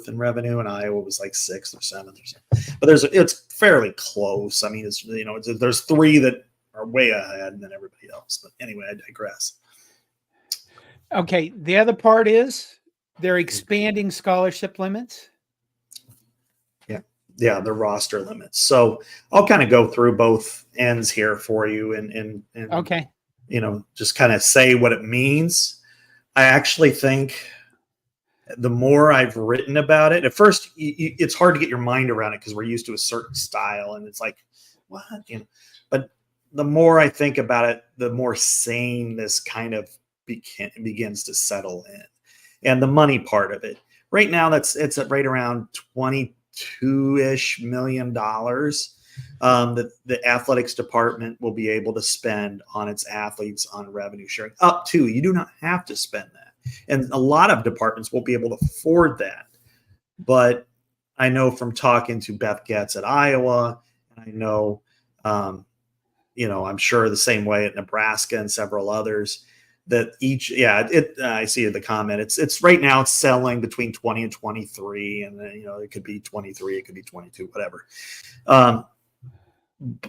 Speaker 2: in revenue, and Iowa was like 6th or 7th or something. But it's fairly close. I mean, there's 3 that are way ahead than everybody else. But anyway, I digress.
Speaker 1: Okay. The other part is they're expanding scholarship limits.
Speaker 2: Yeah, the roster limits. So I'll kind of go through both ends here for you and
Speaker 1: okay.
Speaker 2: Just kind of say what it means. I actually think the more I've written about it, at first it's hard to get your mind around it because we're used to a certain style, and it's like, what? But the more I think about it, the more sane this kind of begins to settle in. And the money part of it. Right now, it's at right around $22-ish million. that the athletics department will be able to spend on its athletes on revenue sharing. Up to, you do not have to spend that. And a lot of departments won't be able to afford that. But I know from talking to Beth Getz at Iowa, and I know, I'm sure the same way at Nebraska and several others, that I see the comment. It's right now it's selling between 20 and 23, and then, it could be 23, it could be 22, whatever.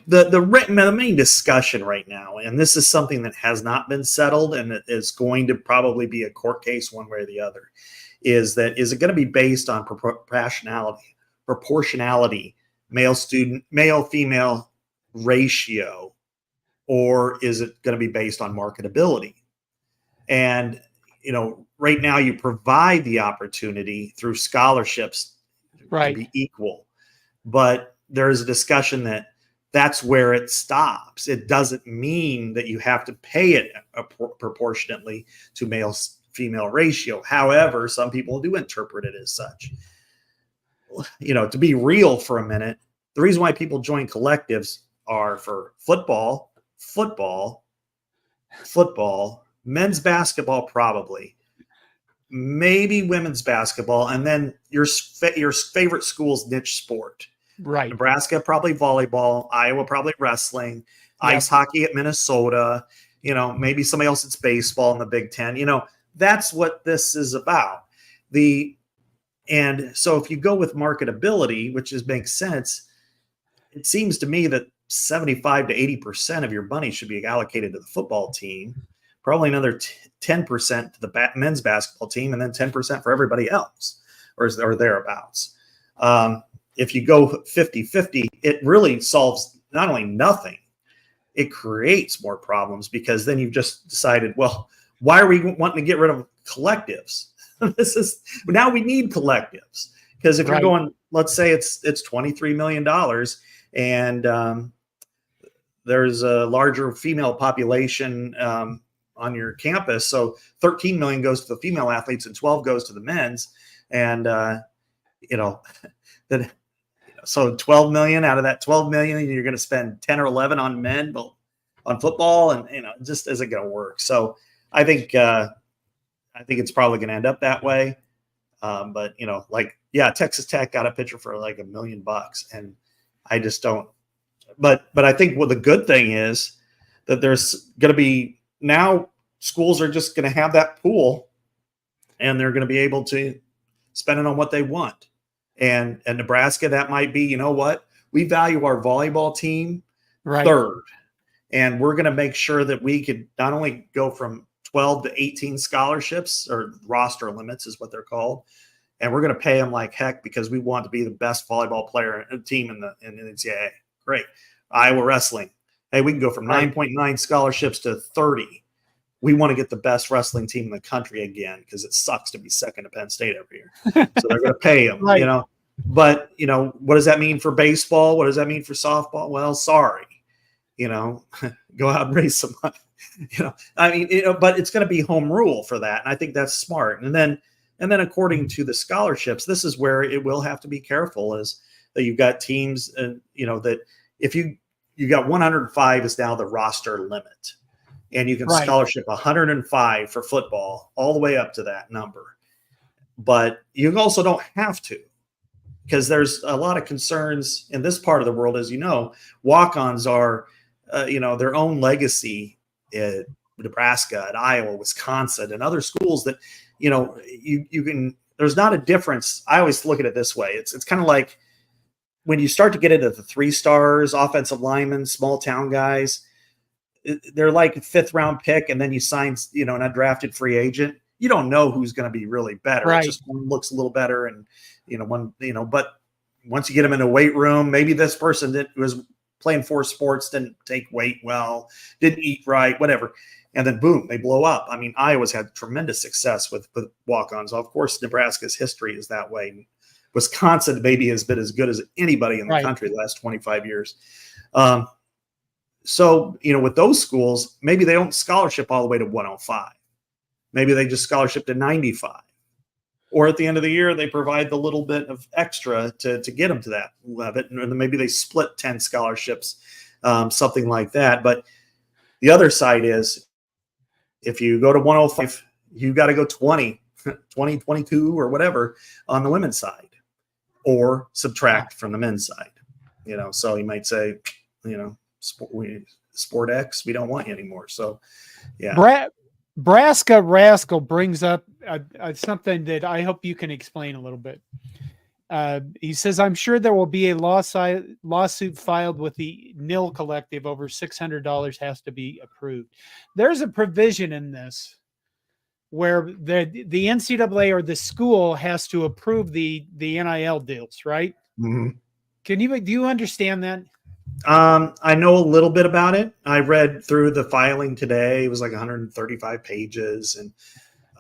Speaker 2: The main discussion right now, and this is something that has not been settled, and it is going to probably be a court case one way or the other, is it going to be based on proportionality, male female ratio, or is it going to be based on marketability? And right now you provide the opportunity through scholarships to be equal, but there is a discussion that's where it stops. It doesn't mean that you have to pay it proportionately to male-female ratio. However, some people do interpret it as such. To be real for a minute, the reason why people join collectives are for football, men's basketball, probably, maybe women's basketball, and then your favorite school's niche sport.
Speaker 1: Right.
Speaker 2: Nebraska, probably volleyball. Iowa, probably wrestling. Ice hockey at Minnesota. Maybe somebody else, it's baseball in the Big Ten. That's what this is about. And so if you go with marketability, which makes sense, it seems to me that 75 to 80% of your money should be allocated to the football team, probably another 10% to the men's basketball team, and then 10% for everybody else, or thereabouts. If you go 50-50, it really solves not only nothing, it creates more problems, because then you've just decided, well, why are we wanting to get rid of collectives? Now we need collectives, because if you're going, let's say it's $23 million, and there's a larger female population on your campus, so 13 million goes to the female athletes and 12 goes to the men's, and so 12 million out of that 12 million, you're going to spend 10 or 11 on men, on football, and just isn't going to work. So I think it's probably going to end up that way. But Texas Tech got a pitcher for like $1 million, and I just don't. But I think the good thing is that there's going to be, now schools are just going to have that pool, and they're going to be able to spend it on what they want. And Nebraska, that might be, we value our volleyball team third, and we're going to make sure that we could not only go from 12 to 18 scholarships, or roster limits is what they're called, and we're going to pay them like heck because we want to be the best volleyball player team in the NCAA. Great. Iowa wrestling. Hey, we can go from 9.9 scholarships to 30. We want to get the best wrestling team in the country again, because it sucks to be second to Penn State every year. So they're going to pay them, But, what does that mean for baseball? What does that mean for softball? Well, sorry, go out and raise some money. But it's going to be home rule for that. And I think that's smart. And then according to the scholarships, this is where it will have to be careful, is that you've got teams, that if you got 105 is now the roster limit, and you can scholarship 105 for football all the way up to that number. But you also don't have to, because there's a lot of concerns in this part of the world. As walk-ons are, their own legacy at Nebraska, at Iowa, Wisconsin, and other schools that, you can, there's not a difference. I always look at it this way. It's kind of like when you start to get into the 3 stars, offensive linemen, small town guys, they're like a 5th round pick, and then you sign, an undrafted free agent. You don't know who's going to be really better. Right. It's just one looks a little better, and but once you get them in a weight room, maybe this person that was playing 4 sports didn't take weight well, didn't eat right, whatever, and then boom, they blow up. I mean, Iowa's had tremendous success with walk-ons. Of course, Nebraska's history is that way. Wisconsin maybe has been as good as anybody in the country the last 25 years. So, with those schools, maybe they don't scholarship all the way to 105. Maybe they just scholarship to 95. or at the end of the year, they provide the little bit of extra to get them to that level. And then maybe they split 10 scholarships, something like that. But the other side is if you go to 105, you got to go 20, 22 or whatever on the women's side, or subtract from the men's side. So you might say, Sport X, we don't want you anymore. So, yeah.
Speaker 1: Nebraska Rascal brings up something that I hope you can explain a little bit. He says, I'm sure there will be a lawsuit filed with the NIL Collective over $600 has to be approved. There's a provision in this where the NCAA or the school has to approve the NIL deals, right?
Speaker 2: Mm-hmm.
Speaker 1: Do you understand that?
Speaker 2: I know a little bit about it. I read through the filing today. It was like 135 pages, and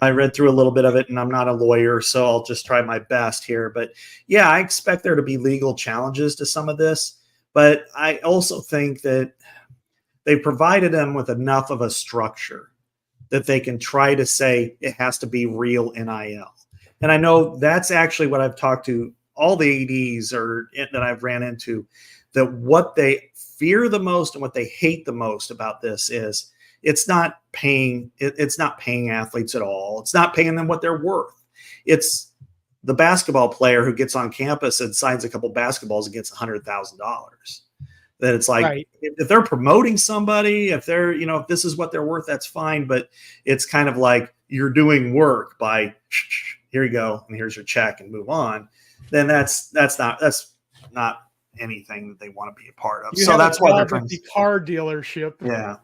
Speaker 2: I read through a little bit of it, and I'm not a lawyer, so I'll just try my best here. But yeah, I expect there to be legal challenges to some of this, but I also think that they provided them with enough of a structure that they can try to say it has to be real NIL. And I know that's actually what I've talked to all the ADs that I've ran into, that what they fear the most and what they hate the most about this is it's not paying athletes at all. It's not paying them what they're worth. It's the basketball player who gets on campus and signs a couple basketballs and gets $100,000. That it's like, right. If they're promoting somebody, if they're, if this is what they're worth, that's fine. But it's kind of like you're doing work by here you go, and here's your check and move on. Then that's not anything that they want to be a part of. So that's why they're trying
Speaker 1: to car dealership.
Speaker 2: Yeah.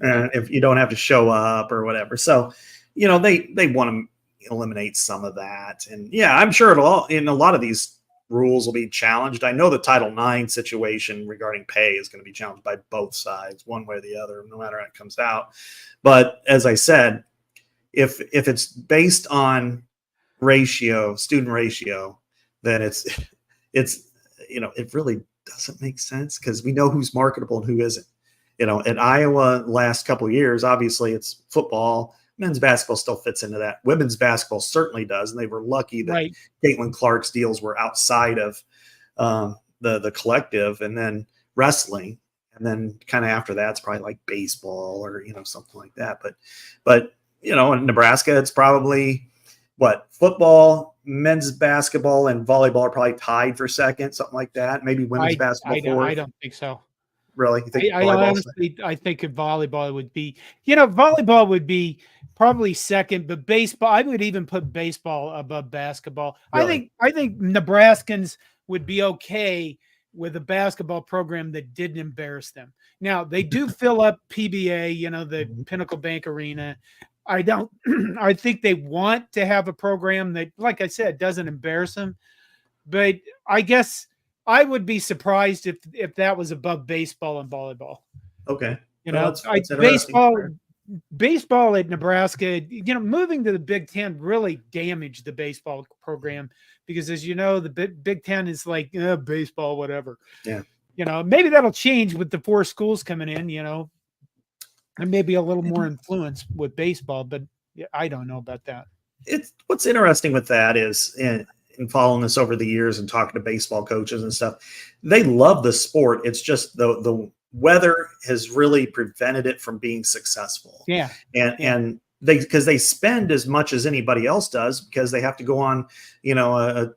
Speaker 2: And if you don't have to show up or whatever. So, they want to eliminate some of that. And yeah, I'm sure in a lot of these rules will be challenged. I know the Title IX situation regarding pay is going to be challenged by both sides, one way or the other, no matter how it comes out. But as I said, if it's based on student ratio, then it's it really doesn't make sense, because we know who's marketable and who isn't. At Iowa last couple of years, obviously it's football. Men's basketball still fits into that. Women's basketball certainly does. And they were lucky that right. Caitlin Clark's deals were outside of the collective, and then wrestling. And then kind of after that, it's probably like baseball or, something like that. But in Nebraska, it's probably football, men's basketball, and volleyball are probably tied for second, something like that. Maybe women's basketball fourth.
Speaker 1: I don't think so.
Speaker 2: Really? You think
Speaker 1: I think volleyball would be, volleyball would be probably second, but baseball, I would even put baseball above basketball. Really? I think Nebraskans would be okay with a basketball program that didn't embarrass them. Now, they do fill up PBA, the Pinnacle Bank Arena. I think they want to have a program that, like I said, doesn't embarrass them. But I guess I would be surprised if that was above baseball and volleyball.
Speaker 2: Okay.
Speaker 1: Baseball at Nebraska, moving to the Big Ten really damaged the baseball program, because, as you know, the Big Ten is like baseball, whatever.
Speaker 2: Yeah.
Speaker 1: Maybe that'll change with the 4 schools coming in, and maybe a little more influence with baseball, but I don't know about that.
Speaker 2: What's interesting with that is, in following this over the years and talking to baseball coaches and stuff, they love the sport. It's just the weather has really prevented it from being successful.
Speaker 1: Yeah.
Speaker 2: And because they spend as much as anybody else does, because they have to go on, a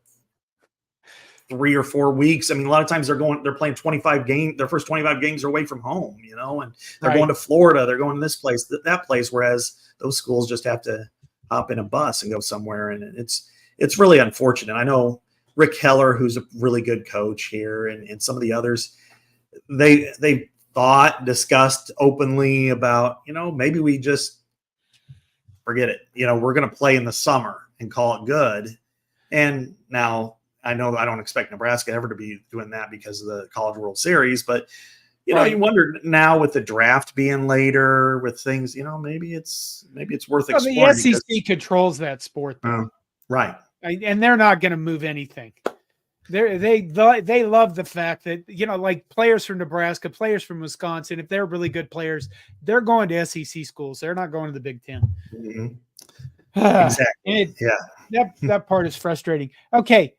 Speaker 2: 3 or 4 weeks. I mean, a lot of times they're playing 25 games. Their first 25 games are away from home, and they're going to Florida. They're going to this place, that place. Whereas those schools just have to hop in a bus and go somewhere. And it's really unfortunate. I know Rick Heller, who's a really good coach here, and some of the others, they discussed openly about, maybe we just forget it. We're going to play in the summer and call it good. And now, I know I don't expect Nebraska ever to be doing that because of the College World Series, but you wonder now with the draft being later, with things, maybe it's worth exploring.
Speaker 1: The SEC controls that sport, though.
Speaker 2: Right,
Speaker 1: and they're not going to move anything. They love the fact that like players from Nebraska, players from Wisconsin, if they're really good players, they're going to SEC schools. They're not going to the Big Ten.
Speaker 2: Mm-hmm. Exactly.
Speaker 1: That part is frustrating. Okay.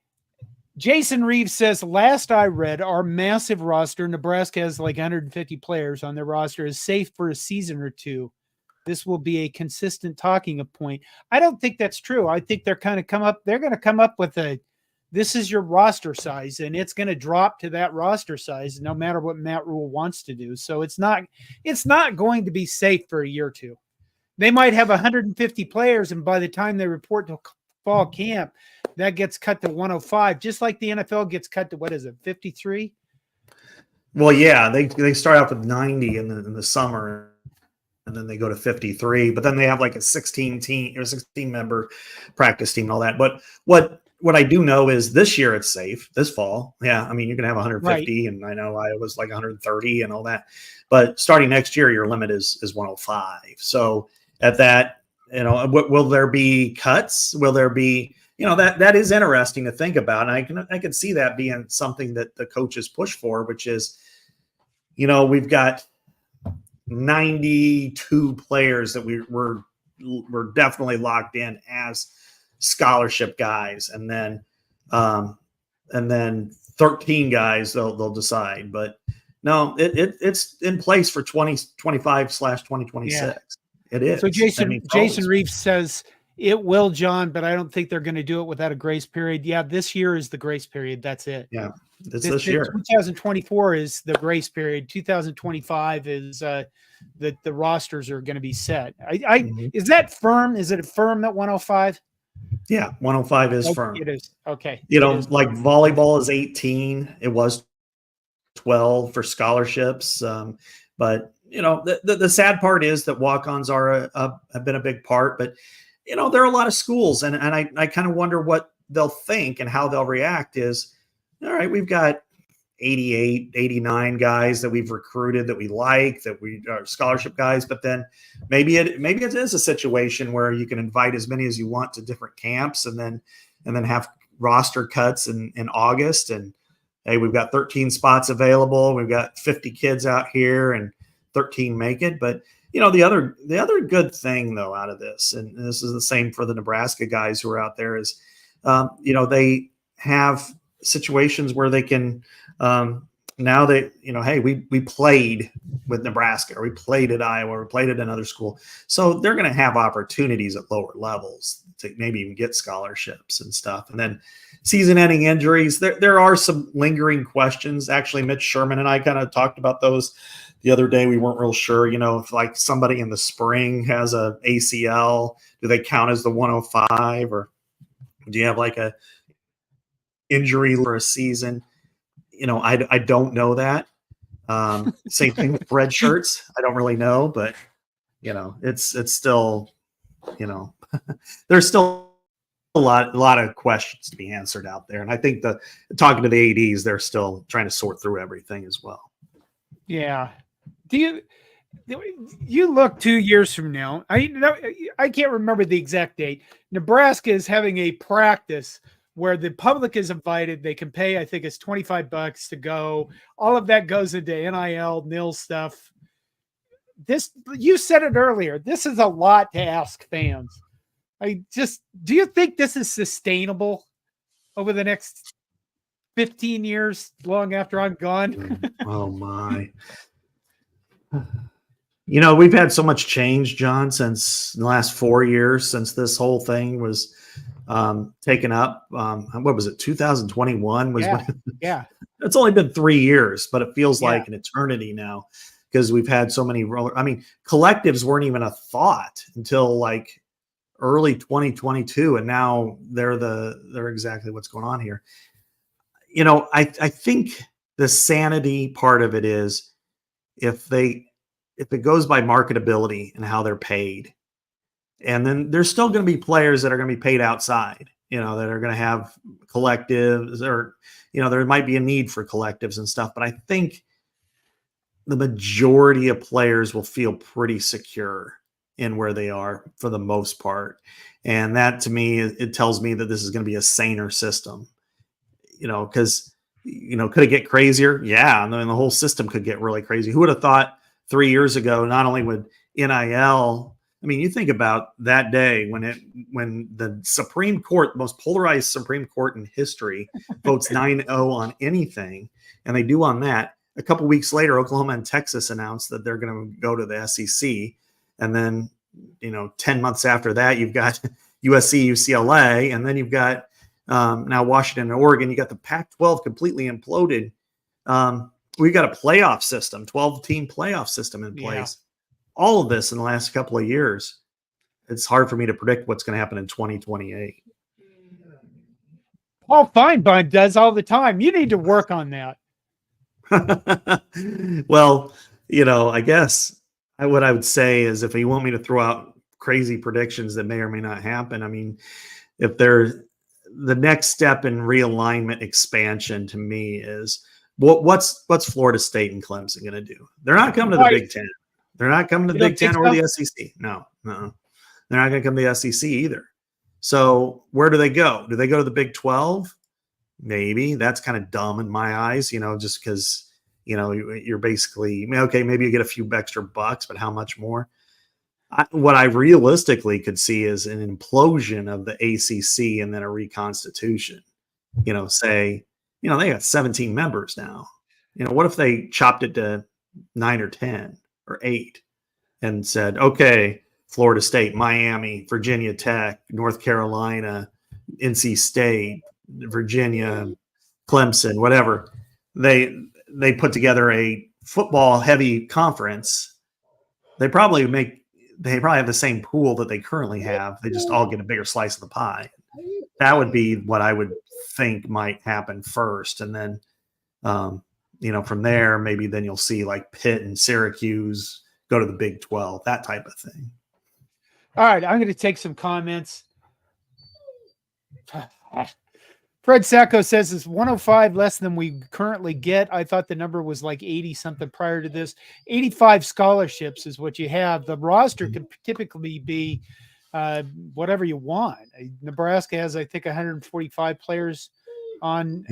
Speaker 1: Jason Reeves says, last I read, our massive roster, Nebraska has like 150 players on their roster, is safe for a season or two. This will be a consistent talking point. I don't think that's true. I think they're going to come up with this is your roster size, and it's going to drop to that roster size no matter what Matt Rule wants to do. So it's not going to be safe for a year or two. They might have 150 players, and by the time they report to fall camp, that gets cut to 105, just like the NFL gets cut to, what is it, 53?
Speaker 2: Well, yeah, they start out with 90 in the summer, and then they go to 53, but then they have like a 16 member practice team and all that. But what I do know is this year it's safe. This fall, yeah, I mean, you're gonna have 150, right. And I know I was like 130 and all that. But starting next year, your limit is 105. So at that, will there be cuts? Will there be, that is interesting to think about, and I can see that being something that the coaches push for, which is, we've got 92 players that we're definitely locked in as scholarship guys, and then 13 guys they'll decide. But no, it's in place for 2025/2026. Yeah. It is.
Speaker 1: So Jason Reeves says it will, John, but I don't think they're going to do it without a grace period. Yeah, this year is the grace period. That's it.
Speaker 2: Yeah, this year.
Speaker 1: 2024 is the grace period. 2025 is the rosters are going to be set. Is that firm? Is it firm that 105?
Speaker 2: Yeah, 105 is firm.
Speaker 1: It is. Okay.
Speaker 2: Like volleyball is 18. It was 12 for scholarships. But the sad part is that walk-ons have been a big part, but there are a lot of schools, and I kind of wonder what they'll think and how they'll react is, all right, we've got 88, 89 guys that we've recruited that we like, that we are scholarship guys, but then maybe it is a situation where you can invite as many as you want to different camps and then have roster cuts in August, and hey, we've got 13 spots available. We've got 50 kids out here and 13 make it. But the other good thing though out of this, and this is the same for the Nebraska guys who are out there, is they have situations where they can now that hey, we played with Nebraska, or we played at Iowa, or we played at another school, so they're going to have opportunities at lower levels to maybe even get scholarships and stuff. And then season-ending injuries, there are some lingering questions. Actually, Mitch Sherman and I kind of talked about those the other day. We weren't real sure, if like somebody in the spring has a ACL, do they count as the 105, or do you have like a injury for a season? I don't know that. Same thing with red shirts. I don't really know, but it's still, there's still a lot of questions to be answered out there. And I think talking to the ADs, they're still trying to sort through everything as well.
Speaker 1: Yeah. Do you look 2 years from now? I can't remember the exact date. Nebraska is having a practice where the public is invited. They can pay, I think it's $25 to go. All of that goes into NIL stuff. You said it earlier. This is a lot to ask fans. Do you think this is sustainable over the next 15 years, long after I'm gone?
Speaker 2: Oh my. We've had so much change, John, since the last 4 years, since this whole thing was taken up. What was it? 2021 was
Speaker 1: yeah.
Speaker 2: It's only been 3 years, but it feels like an eternity now, because we've had so many collectives weren't even a thought until like early 2022, and now they're exactly what's going on here. I think the sanity part of it is if it goes by marketability and how they're paid. And then there's still going to be players that are going to be paid outside, that are going to have collectives, or, there might be a need for collectives and stuff. But I think the majority of players will feel pretty secure in where they are for the most part. And that, to me, it tells me that this is going to be a saner system, because, could it get crazier? Yeah. I mean, the whole system could get really crazy. Who would have thought 3 years ago, not only would NIL I mean, you think about that day when the Supreme Court, the most polarized Supreme Court in history, votes 9-0 on anything, and they do on that. A couple weeks later, Oklahoma and Texas announced that they're going to go to the SEC, and then 10 months after that, you've got USC, UCLA, and then you've got now Washington and Oregon. You got the Pac-12 completely imploded. We've got a playoff system, 12-team playoff system in place. All of this in the last couple of years. It's hard for me to predict what's going to happen in 2028.
Speaker 1: Paul Feinbein does all the time. You need to work on that.
Speaker 2: Well, I guess what I would say is if you want me to throw out crazy predictions that may or may not happen, I mean, if they're the next step in realignment expansion to me is what's Florida State and Clemson going to do? They're not coming to the Big Ten. They're not coming to the Big Ten or the SEC. No. They're not going to come to the SEC either. So where do they go? Do they go to the Big 12? Maybe. That's kind of dumb in my eyes, just because, you're basically, okay, maybe you get a few extra bucks, but how much more? What I realistically could see is an implosion of the ACC and then a reconstitution. Say, they got 17 members now. What if they chopped it to 9 or 10? Or 8 and said, okay, Florida State, Miami, Virginia Tech, North Carolina, NC State, Virginia, Clemson, whatever. They put together a football heavy conference. They probably have the same pool that they currently have. They just all get a bigger slice of the pie. That would be what I would think might happen first. And then, from there, maybe then you'll see like Pitt and Syracuse go to the Big 12, that type of thing.
Speaker 1: All right, I'm going to take some comments. Fred Sacco says it's 105 less than we currently get. I thought the number was like 80 something prior to this. 85 scholarships is what you have. The roster could typically be whatever you want. Nebraska has, I think, 145 players on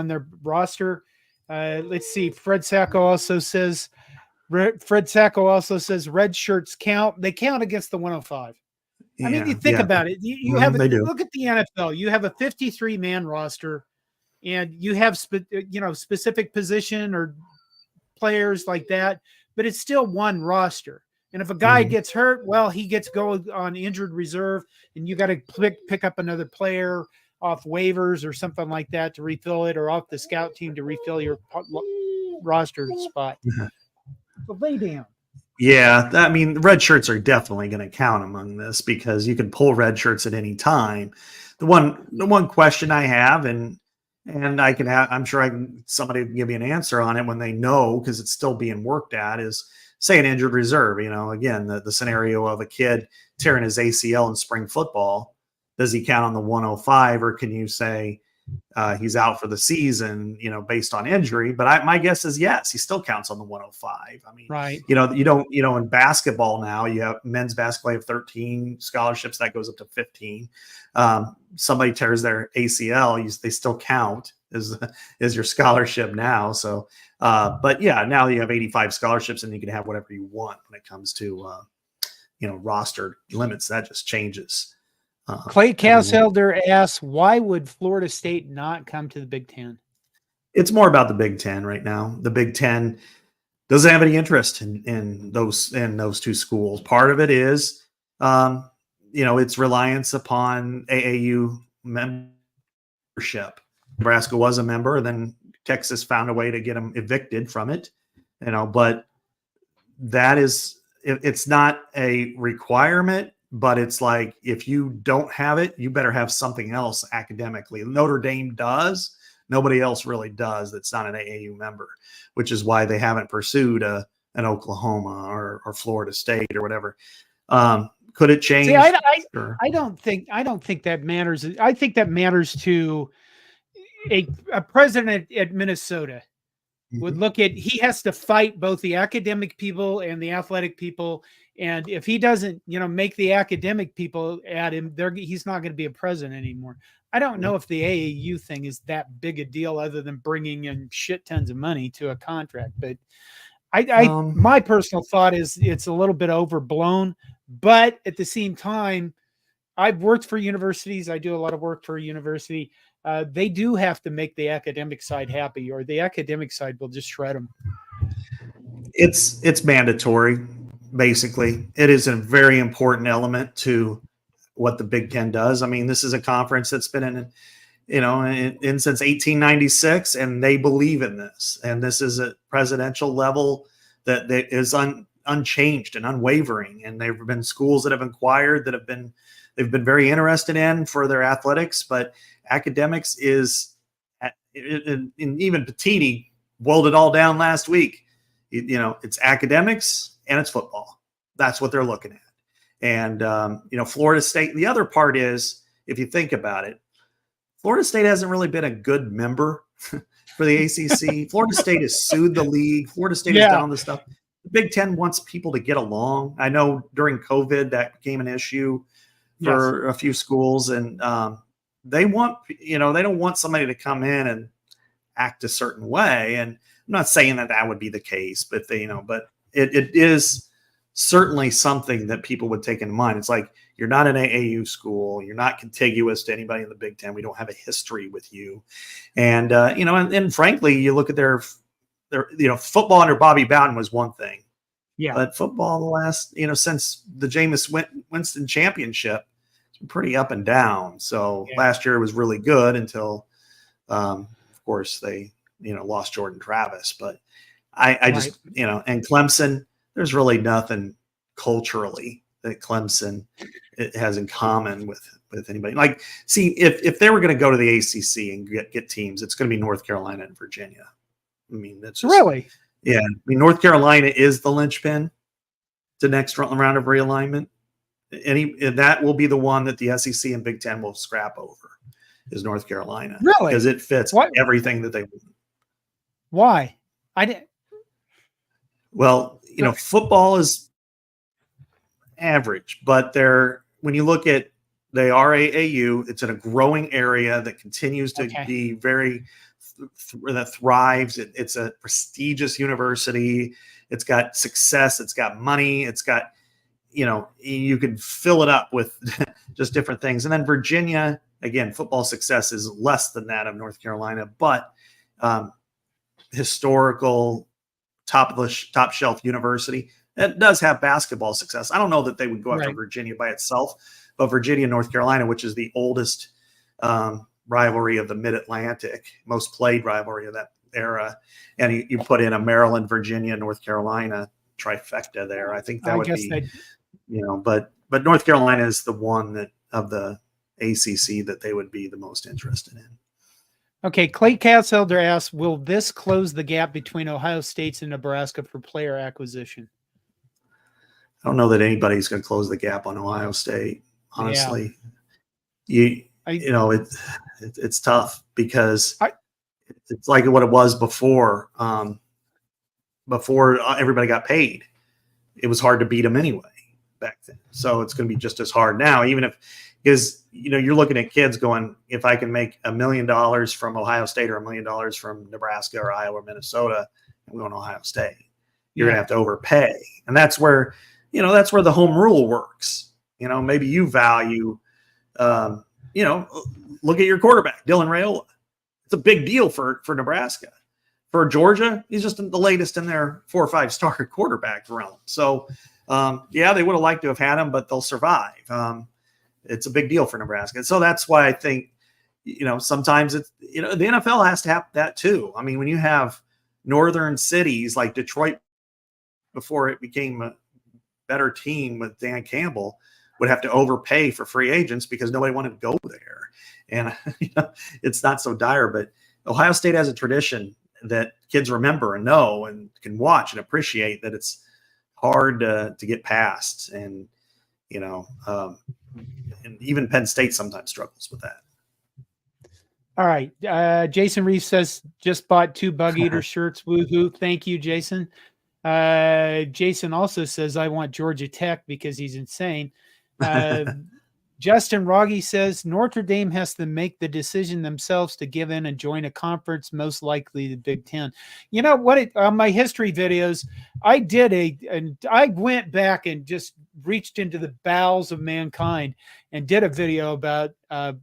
Speaker 1: their roster. Let's see. Fred Sacco also says red shirts count. They count against the 105. I mean, you think about it. You have look at the NFL. You have a 53-man roster, and you have specific position or players like that, but it's still one roster. And if a guy gets hurt, well, he gets go on injured reserve, and you got to pick up another player off waivers or something like that to refill it, or off the scout team to refill your roster spot. So lay down.
Speaker 2: Yeah, I mean, red shirts are definitely going to count among this because you can pull red shirts at any time. The one question I have, and I can have, I'm sure somebody can give me an answer on it when they know, because it's still being worked at, is say an injured reserve. Again, the scenario of a kid tearing his ACL in spring football. Does he count on the 105, or can you say he's out for the season, based on injury? But my guess is yes, he still counts on the 105. I mean,
Speaker 1: right.
Speaker 2: You don't, in basketball now, you have men's basketball have 13 scholarships, that goes up to 15. Somebody tears their ACL, they still count as your scholarship now. So, but yeah, now you have 85 scholarships and you can have whatever you want when it comes to, roster limits. That just changes.
Speaker 1: Clay Casselder asks, why would Florida State not come to the Big Ten?
Speaker 2: It's more about the Big Ten right now. The Big Ten doesn't have any interest in those two schools. Part of it is, its reliance upon AAU membership. Nebraska was a member, and then Texas found a way to get them evicted from it. But that is, it's not a requirement. But it's like, if you don't have it, you better have something else academically. Notre Dame does. Nobody else really does that's not an AAU member, which is why they haven't pursued an Oklahoma or Florida State or whatever. Could it change?
Speaker 1: See,
Speaker 2: Sure.
Speaker 1: I don't think that matters. I think that matters to a president at Minnesota. Would look at, he has to fight both the academic people and the athletic people. And if he doesn't, make the academic people at him, he's not going to be a president anymore. I don't know if the AAU thing is that big a deal other than bringing in shit tons of money to a contract. But My personal thought is it's a little bit overblown, but at the same time, I've worked for universities. I do a lot of work for a university. They do have to make the academic side happy, or the academic side will just shred them.
Speaker 2: It's mandatory, basically. It is a very important element to what the Big Ten does. I mean, this is a conference that's been in since 1896, and they believe in this. And this is a presidential level that is unchanged and unwavering. And there have been schools that have inquired they've been very interested in for their athletics, but academics is, and even Patini boiled it all down last week. It's academics and it's football. That's what they're looking at. And, Florida State, the other part is, if you think about it, Florida State hasn't really been a good member for the ACC. Florida State has sued the league. Florida State has done all this stuff. The Big Ten wants people to get along. I know during COVID that became an issue for a few schools, and they want, they don't want somebody to come in and act a certain way. And I'm not saying that would be the case, but but it is certainly something that people would take into mind. It's like, you're not an AAU school. You're not contiguous to anybody in the Big Ten. We don't have a history with you. And, and frankly, you look at their football under Bobby Bowden was one thing.
Speaker 1: Yeah.
Speaker 2: But football the last, since the Jameis Winston championship, it's been pretty up and down. So last year was really good until, of course, they, lost Jordan Travis. But I just, and Clemson, there's really nothing culturally that Clemson has in common with anybody. Like, see, if they were going to go to the ACC and get teams, it's going to be North Carolina and Virginia. I mean, that's just,
Speaker 1: really,
Speaker 2: yeah. I mean, North Carolina is the linchpin to next round of realignment. And that will be the one that the SEC and Big Ten will scrap over, is North Carolina.
Speaker 1: Really?
Speaker 2: Because it fits everything that they want.
Speaker 1: Why? I didn't.
Speaker 2: Well, football is average, but when you look at they are AAU, it's in a growing area that continues to be that thrives. It's a prestigious university. It's got success. It's got money. It's got, you can fill it up with just different things. And then Virginia, again, football success is less than that of North Carolina, but historical top shelf university that does have basketball success. I don't know that they would go after Virginia by itself, but Virginia, North Carolina, which is the oldest rivalry of the Mid-Atlantic, most played rivalry of that era. And you put in a Maryland, Virginia, North Carolina trifecta there. I think that would be, but North Carolina is the one that of the ACC that they would be the most interested in.
Speaker 1: Okay, Clay Katzelder asks, will this close the gap between Ohio State and Nebraska for player acquisition?
Speaker 2: I don't know that anybody's going to close the gap on Ohio State, honestly. Yeah. It's tough because it's like what it was before everybody got paid. It was hard to beat them anyway back then. So it's going to be just as hard now, even if, because you're looking at kids going, if I can make $1 million from Ohio State or $1 million from Nebraska or Iowa or Minnesota, I'm going to Ohio Sate. You're going to have to overpay, and that's where the home rule works. Maybe you value, look at your quarterback, Dylan Raiola. It's a big deal for Nebraska. For Georgia, he's just the latest in their 4 or 5 star quarterback realm. So, they would have liked to have had him, but they'll survive. It's a big deal for Nebraska. And so that's why I think, sometimes it's, the NFL has to have that too. I mean, when you have northern cities like Detroit, before it became a better team with Dan Campbell, would have to overpay for free agents because nobody wanted to go there. And it's not so dire, but Ohio State has a tradition that kids remember and know and can watch and appreciate, that it's hard to get past. And, and even Penn State sometimes struggles with that.
Speaker 1: All right. Jason Reeves says, just bought 2 Bug Eater shirts. Woohoo. Thank you, Jason. Jason also says, I want Georgia Tech because he's insane. Justin Rogge says Notre Dame has to make the decision themselves to give in and join a conference, most likely the Big Ten. You know what? On my history videos, I went back and just reached into the bowels of mankind and did a video about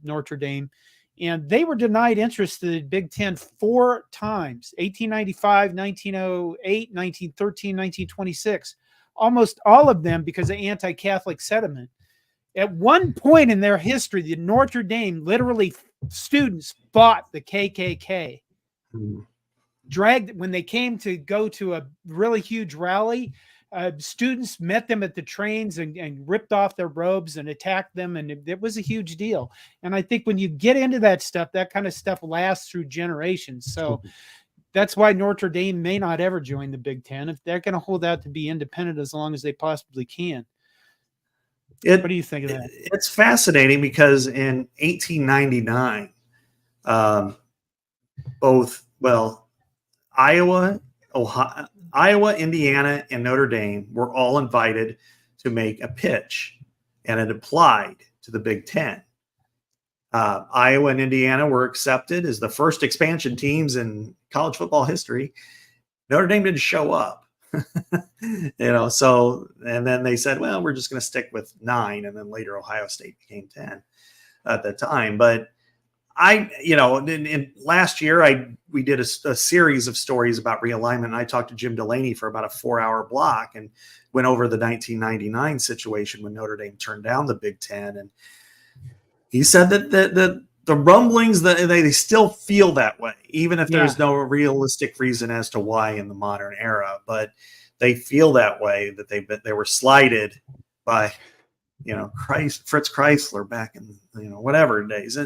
Speaker 1: Notre Dame. And they were denied interest in the Big Ten 4 times: 1895, 1908, 1913, 1926. Almost all of them because of anti-Catholic sentiment. At one point in their history, the Notre Dame, literally students fought the KKK. When they came to go to a really huge rally, students met them at the trains and ripped off their robes and attacked them. And it was a huge deal. And I think when you get into that stuff, that kind of stuff lasts through generations. So that's why Notre Dame may not ever join the Big Ten if they're going to hold out to be independent as long as they possibly can. What do you think of that?
Speaker 2: It's fascinating because in 1899, Iowa, Indiana, and Notre Dame were all invited to make a pitch, and it applied to the Big Ten. Iowa and Indiana were accepted as the first expansion teams in college football history. Notre Dame didn't show up. So, and then they said, well, we're just going to stick with 9. And then later Ohio State became 10 at that time. But in last year, we did a series of stories about realignment. And I talked to Jim Delaney for about a 4-hour block and went over the 1999 situation when Notre Dame turned down the Big Ten. And he said that the rumblings that they still feel that way, even if there's no realistic reason as to why in the modern era, but they feel that way, that they were slighted by, Fritz Chrysler back in, whatever days.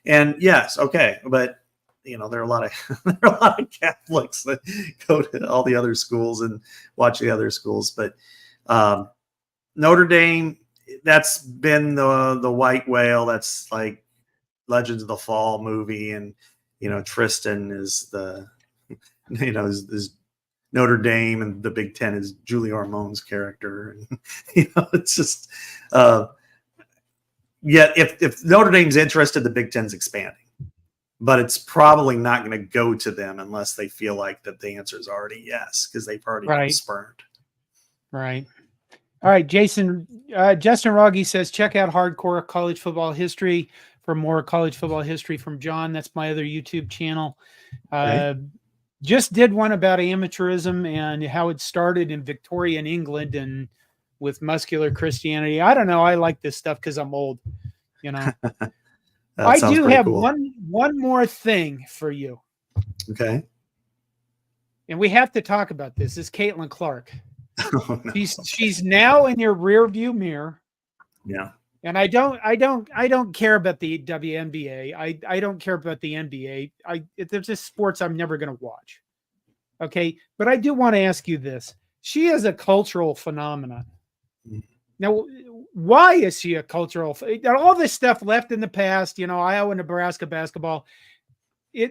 Speaker 2: And yes. Okay. But there are a lot of Catholics that go to all the other schools and watch the other schools, but Notre Dame, that's been the white whale. That's like Legends of the Fall movie, and Tristan is is Notre Dame, and the Big Ten is Julie Ormone's character, and it's just yet if Notre Dame's interested, the Big Ten's expanding, but it's probably not going to go to them unless they feel like that the answer is already yes, because they've already been spurned.
Speaker 1: Right. All right, Justin Rogge says, check out Hardcore College Football History for more college football history from John. That's my other YouTube channel. Just did one about amateurism and how it started in Victorian England and with muscular Christianity. I don't know. I like this stuff because I'm old. I do have cool. one more thing for you.
Speaker 2: Okay.
Speaker 1: And we have to talk about this. This is Caitlin Clark.
Speaker 2: Oh, no.
Speaker 1: She's now in your rear view mirror.
Speaker 2: Yeah.
Speaker 1: And I don't care about the WNBA. I don't care about the NBA. There's just sports I'm never going to watch. Okay. But I do want to ask you this. She is a cultural phenomenon. Now, why is she a cultural? All this stuff left in the past, Iowa, Nebraska basketball.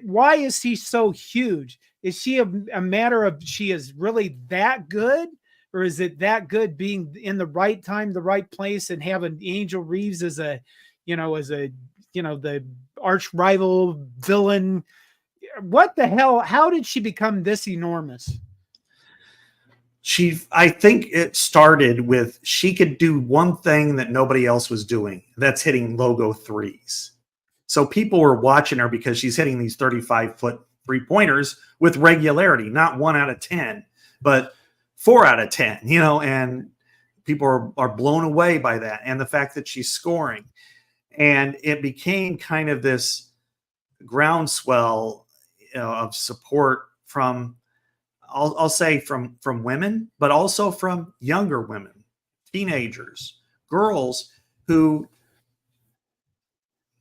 Speaker 1: Why is she so huge? Is she a matter of she is really that good? Or is it that good being in the right time, the right place, and having Angel Reeves as the arch rival villain? What the hell? How did she become this enormous?
Speaker 2: I think it started with she could do one thing that nobody else was doing. That's hitting logo threes. So people were watching her because she's hitting these 35-foot 3-pointers with regularity, not 1 out of 10, but 4 out of 10, and people are blown away by that. And the fact that she's scoring, and it became kind of this groundswell of support from, I'll say from women, but also from younger women, teenagers, girls who,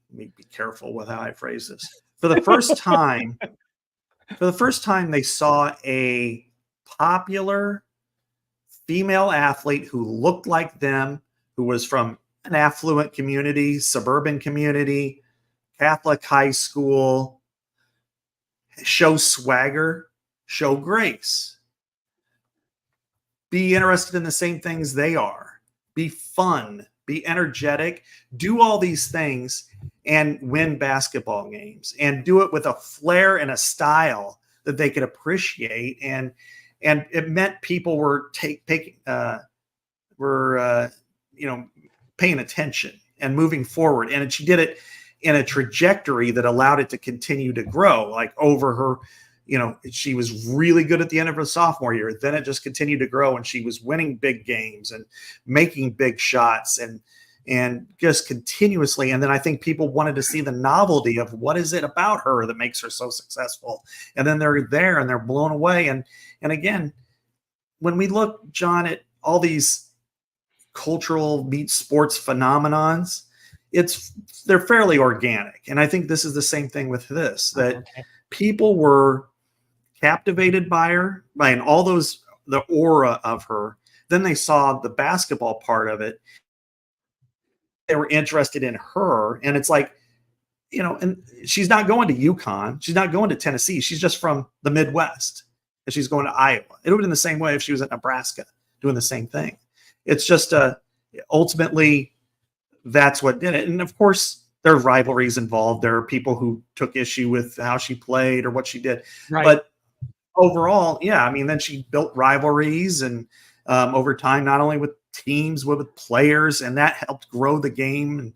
Speaker 2: let me be careful with how I phrase this. For the first time, they saw a popular female athlete who looked like them, who was from an affluent community, suburban community, Catholic high school, show swagger, show grace, be interested in the same things they are, be fun, be energetic, do all these things, and win basketball games, and do it with a flair and a style that they could appreciate. And it meant people were paying attention and moving forward. And she did it in a trajectory that allowed it to continue to grow. Like over her, she was really good at the end of her sophomore year. Then it just continued to grow, and she was winning big games and making big shots and just continuously. And then I think people wanted to see the novelty of what is it about her that makes her so successful. And then they're there and they're blown away. And again, when we look, John, at all these cultural meets sports phenomenons, they're fairly organic. And I think this is the same thing with this, that people were captivated by her, by all those, the aura of her. Then they saw the basketball part of it. They were interested in her. And it's like, and she's not going to UConn. She's not going to Tennessee. She's just from the Midwest. And she's going to Iowa. It would have been the same way if she was at Nebraska doing the same thing. It's just ultimately that's what did it. And of course, there are rivalries involved. There are people who took issue with how she played or what she did. Right. But overall, then she built rivalries and over time, not only with teams, but with players, and that helped grow the game. And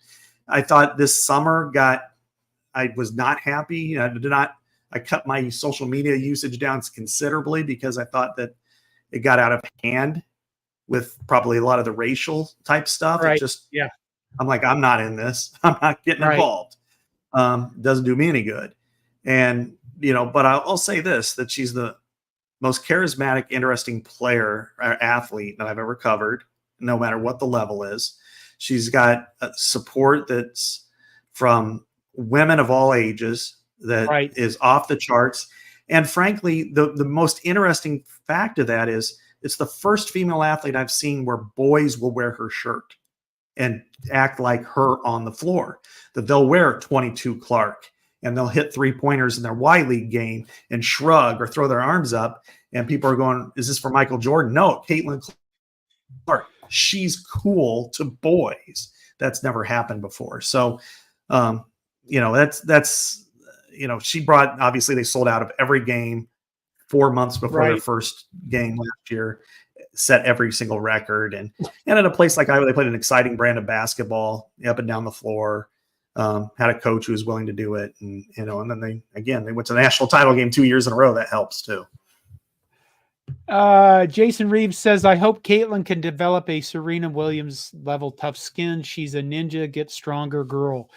Speaker 2: I thought this summer I was not happy. I cut my social media usage down considerably because I thought that it got out of hand with probably a lot of the racial type stuff.
Speaker 1: Right.
Speaker 2: I'm like, I'm not in this. I'm not getting involved. Doesn't do me any good. And, but I'll say this, that she's the most charismatic, interesting player or athlete that I've ever covered, no matter what the level is. She's got support that's from women of all ages that is off the charts. And frankly, the most interesting fact of that is it's the first female athlete I've seen where boys will wear her shirt and act like her on the floor, that they'll wear 22 Clark and they'll hit 3-pointers in their Y League game and shrug or throw their arms up. And people are going, is this for Michael Jordan? No, Caitlin Clark. She's cool to boys. That's never happened before. So, that's she brought, obviously they sold out of every game 4 months before their first game last year, set every single record. And at a place like Iowa, they played an exciting brand of basketball up and down the floor. Had a coach who was willing to do it. And, and then they went to the national title game 2 years in a row. That helps too.
Speaker 1: Jason Reeves says, I hope Caitlin can develop a Serena Williams level tough skin. She's a ninja, get stronger girl.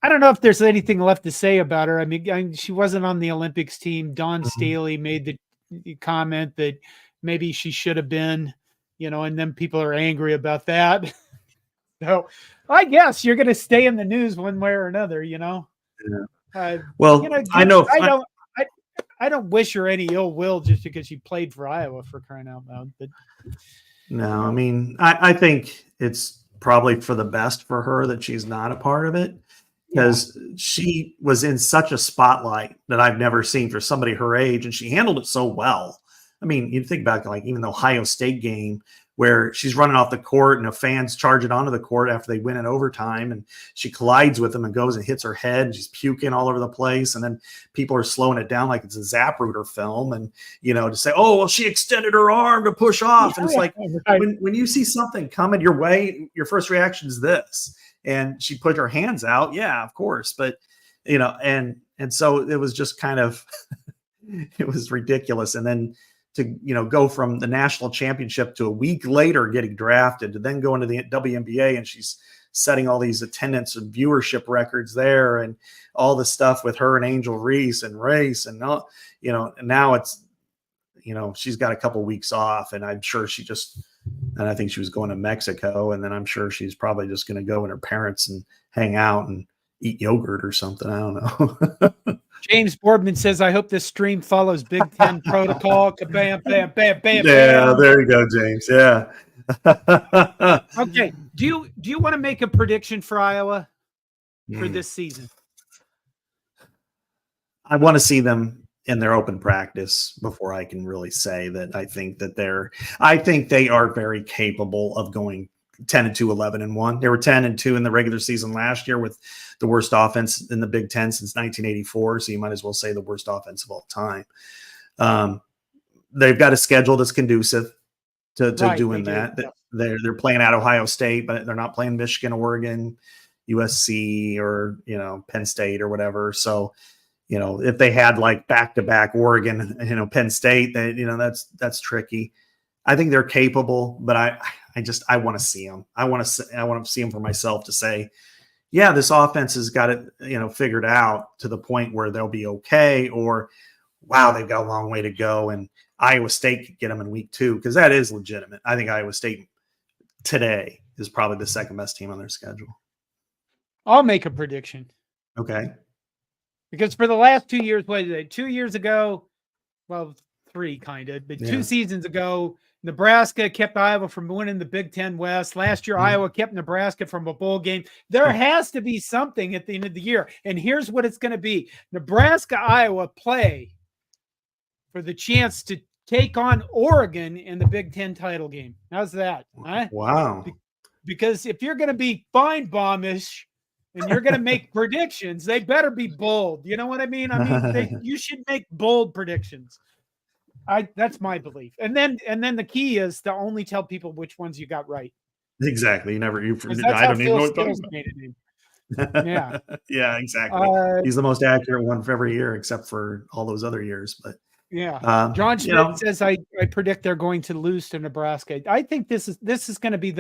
Speaker 1: I don't know if there's anything left to say about her. I mean, she wasn't on the Olympics team. Dawn Staley made the comment that maybe she should have been, and then people are angry about that. So I guess you're going to stay in the news one way or another, Yeah. I don't wish her any ill will just because she played for Iowa, for crying out loud. But
Speaker 2: no, I mean, I think it's probably for the best for her that she's not a part of it, because she was in such a spotlight that I've never seen for somebody her age, and she handled it so well. I mean, you think back, like even the Ohio State game where she's running off the court and the fans charge it onto the court after they win in overtime, and she collides with them and goes and hits her head, and she's puking all over the place. And then people are slowing it down like it's a Zapruder film, and to say, oh, well, she extended her arm to push off. And it's like, when you see something coming your way, your first reaction is this. And she put her hands out. Yeah, of course. But, and so it was just kind of, it was ridiculous. And then to, go from the national championship to a week later getting drafted to then go into the WNBA, and she's setting all these attendance and viewership records there and all the stuff with her and Angel Reese and Race and all, and now it's, she's got a couple weeks off, and I'm sure and I think she was going to Mexico, and then I'm sure she's probably just going to go with her parents and hang out and eat yogurt or something. I don't know.
Speaker 1: James Boardman says, I hope this stream follows Big Ten protocol. Bam, bam, bam, bam.
Speaker 2: Yeah, there you go, James. Yeah.
Speaker 1: Okay. Do you want to make a prediction for Iowa for this season?
Speaker 2: I want to see them in their open practice before I can really say that I think they are very capable of going 10-2, 11-1. They were 10-2 in the regular season last year with the worst offense in the Big Ten since 1984. So you might as well say the worst offense of all time. They've got a schedule that's conducive to doing that. Yep. They're playing at Ohio State, but they're not playing Michigan, Oregon, USC, or Penn State or whatever. So if they had like back-to-back Oregon, Penn State, that's tricky. I think they're capable, but I want to see them. I want to see them for myself to say, yeah, this offense has got it, figured out to the point where they'll be okay, or wow, they've got a long way to go. And Iowa State could get them in week 2, because that is legitimate. I think Iowa State today is probably the second best team on their schedule.
Speaker 1: I'll make a prediction.
Speaker 2: Okay.
Speaker 1: Because for the last 2 years, 2 years ago, well, 3 kind of, but 2 seasons ago, Nebraska kept Iowa from winning the Big Ten West. Last year, Iowa kept Nebraska from a bowl game. There has to be something at the end of the year. And here's what it's going to be. Nebraska-Iowa play for the chance to take on Oregon in the Big Ten title game. How's that? Huh?
Speaker 2: Wow.
Speaker 1: Because if you're going to be fine-bombish and you're going to make predictions, they better be bold. You know what I mean? You should make bold predictions. That's my belief. And then the key is to only tell people which ones you got right.
Speaker 2: Exactly. I don't even know what
Speaker 1: Yeah.
Speaker 2: Yeah, exactly. He's the most accurate one for every year, except for all those other years. But
Speaker 1: yeah, John Schmidt says I predict they're going to lose to Nebraska. I think this is going to be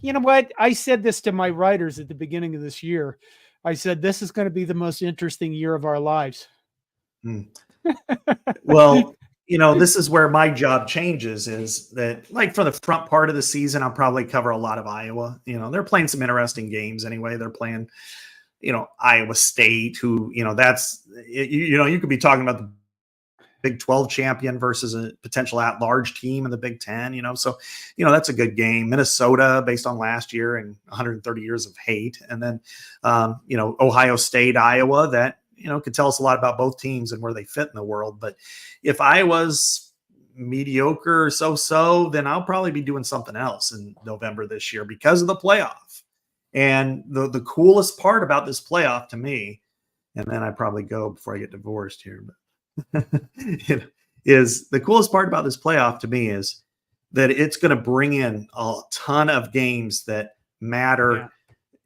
Speaker 1: you know what? I said this to my writers at the beginning of this year. I said this is going to be the most interesting year of our lives.
Speaker 2: Well, this is where my job changes, is that like for the front part of the season, I'll probably cover a lot of Iowa. They're playing some interesting games anyway. They're playing, Iowa State, who, that's, you could be talking about the Big 12 champion versus a potential at-large team in the Big 10, so, that's a good game. Minnesota, based on last year and 130 years of hate. And then, Ohio State, Iowa, that, could tell us a lot about both teams and where they fit in the world. But if Iowa's mediocre or so, then I'll probably be doing something else in November this year because of the playoff. And the coolest part about this playoff to me, and then I probably go before I get divorced here, but is the coolest part about this playoff to me is that it's going to bring in a ton of games that matter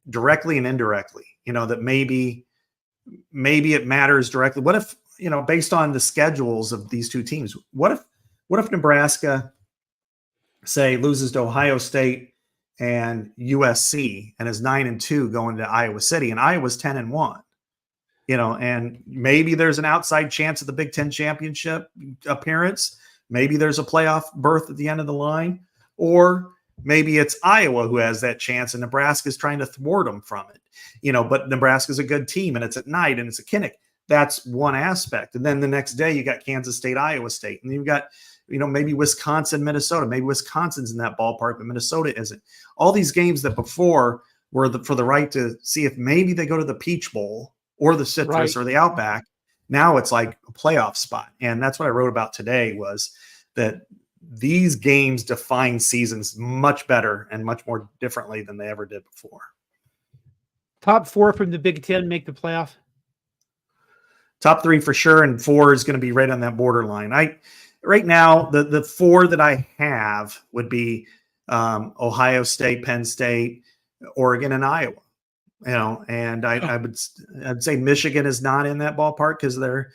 Speaker 2: directly and indirectly, that maybe it matters directly. What if, based on the schedules of these two teams, what if Nebraska, say, loses to Ohio State and USC and is 9-2 going to Iowa City, and Iowa's 10-1, and maybe there's an outside chance at the Big Ten championship appearance. Maybe there's a playoff berth at the end of the line, or maybe it's Iowa who has that chance and Nebraska's trying to thwart them from it. But Nebraska's a good team and it's at night and it's a Kinnick. That's one aspect. And then the next day you got Kansas State, Iowa State. And you've got, maybe Wisconsin, Minnesota. Maybe Wisconsin's in that ballpark, but Minnesota isn't. All these games that before were for the right to see if maybe they go to the Peach Bowl or the Citrus or the Outback. Now it's like a playoff spot. And that's what I wrote about today, was that these games define seasons much better and much more differently than they ever did before.
Speaker 1: Top 4 from the Big Ten make the playoff?
Speaker 2: Top 3 for sure, and 4 is going to be right on that borderline. Right now, the 4 that I have would be Ohio State, Penn State, Oregon, and Iowa. And I'd say Michigan is not in that ballpark because they're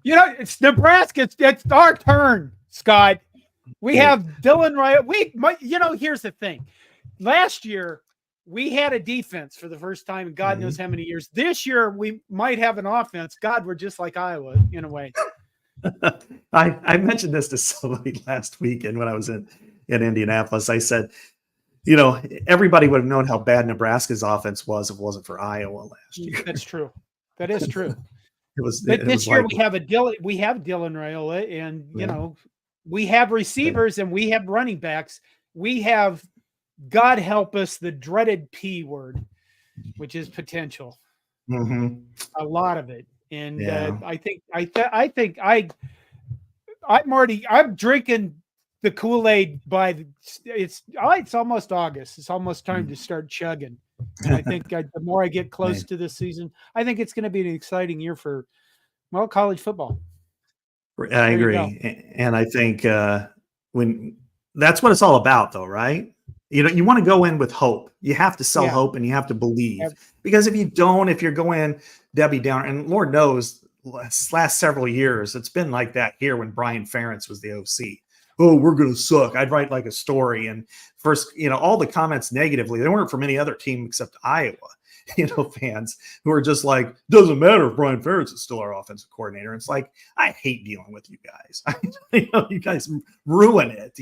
Speaker 1: it's Nebraska. It's our turn, Scott. We have Dylan Wright. Here's the thing. Last year, we had a defense for the first time in God knows how many years. This year, we might have an offense. God, we're just like Iowa in a way.
Speaker 2: I mentioned this to somebody last weekend when I was in Indianapolis. I said, everybody would have known how bad Nebraska's offense was if it wasn't for Iowa last year.
Speaker 1: That's true. That is true.
Speaker 2: This
Speaker 1: year we have Dylan Raiola, and we have receivers and we have running backs. We have, God help us, the dreaded P word, which is potential.
Speaker 2: Mm-hmm.
Speaker 1: a lot of it. And
Speaker 2: Yeah.
Speaker 1: I'm drinking the Kool-Aid it's almost August. It's almost time to start chugging. And I think the more I get close
Speaker 2: Right.
Speaker 1: to this season, I think it's going to be an exciting year for, well, college football.
Speaker 2: I
Speaker 1: There you go.
Speaker 2: agree. And I think when that's what it's all about, though, right? You want to go in with hope. You have to sell
Speaker 1: Yeah.
Speaker 2: hope and you have to believe. Because if you don't, if you're going Debbie Downer, and Lord knows, last several years, it's been like that here when Brian Ferenz was the OC. Oh, we're going to suck. I'd write like a story. And first, all the comments negatively, they weren't from any other team except Iowa. Fans who are just like, doesn't matter if Brian Ferenz is still our offensive coordinator. It's like, I hate dealing with you guys. You guys ruin it.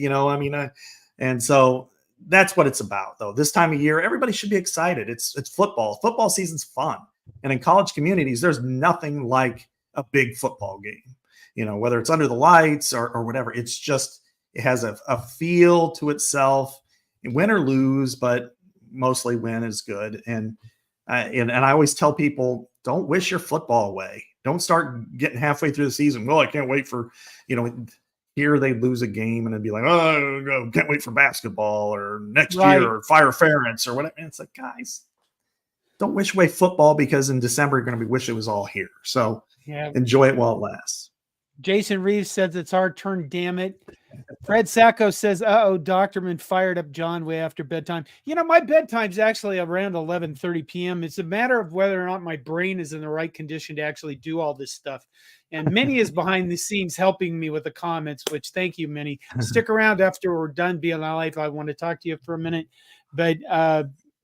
Speaker 2: And so that's what it's about, though. This time of year, everybody should be excited. It's football. Football season's fun, and in college communities, there's nothing like a big football game. Whether it's under the lights or whatever. It's just it has a feel to itself, win or lose, but mostly win is good. And I always tell people, don't wish your football away. Don't start getting halfway through the season. Well, I can't wait for, here they lose a game and it'd be like, oh, can't wait for basketball or next year or fire Ferenz or whatever. And it's like, guys, don't wish away football because in December you're going to wish it was all here. So enjoy it while it lasts.
Speaker 1: Jason Reeves says it's our turn, damn it. Fred Sacco says, Dochterman fired up John way after bedtime. My bedtime's actually around 11:30 p.m. It's a matter of whether or not my brain is in the right condition to actually do all this stuff. And Minnie is behind the scenes helping me with the comments, which thank you, Minnie. Stick around after we're done being live. I want to talk to you for a minute. But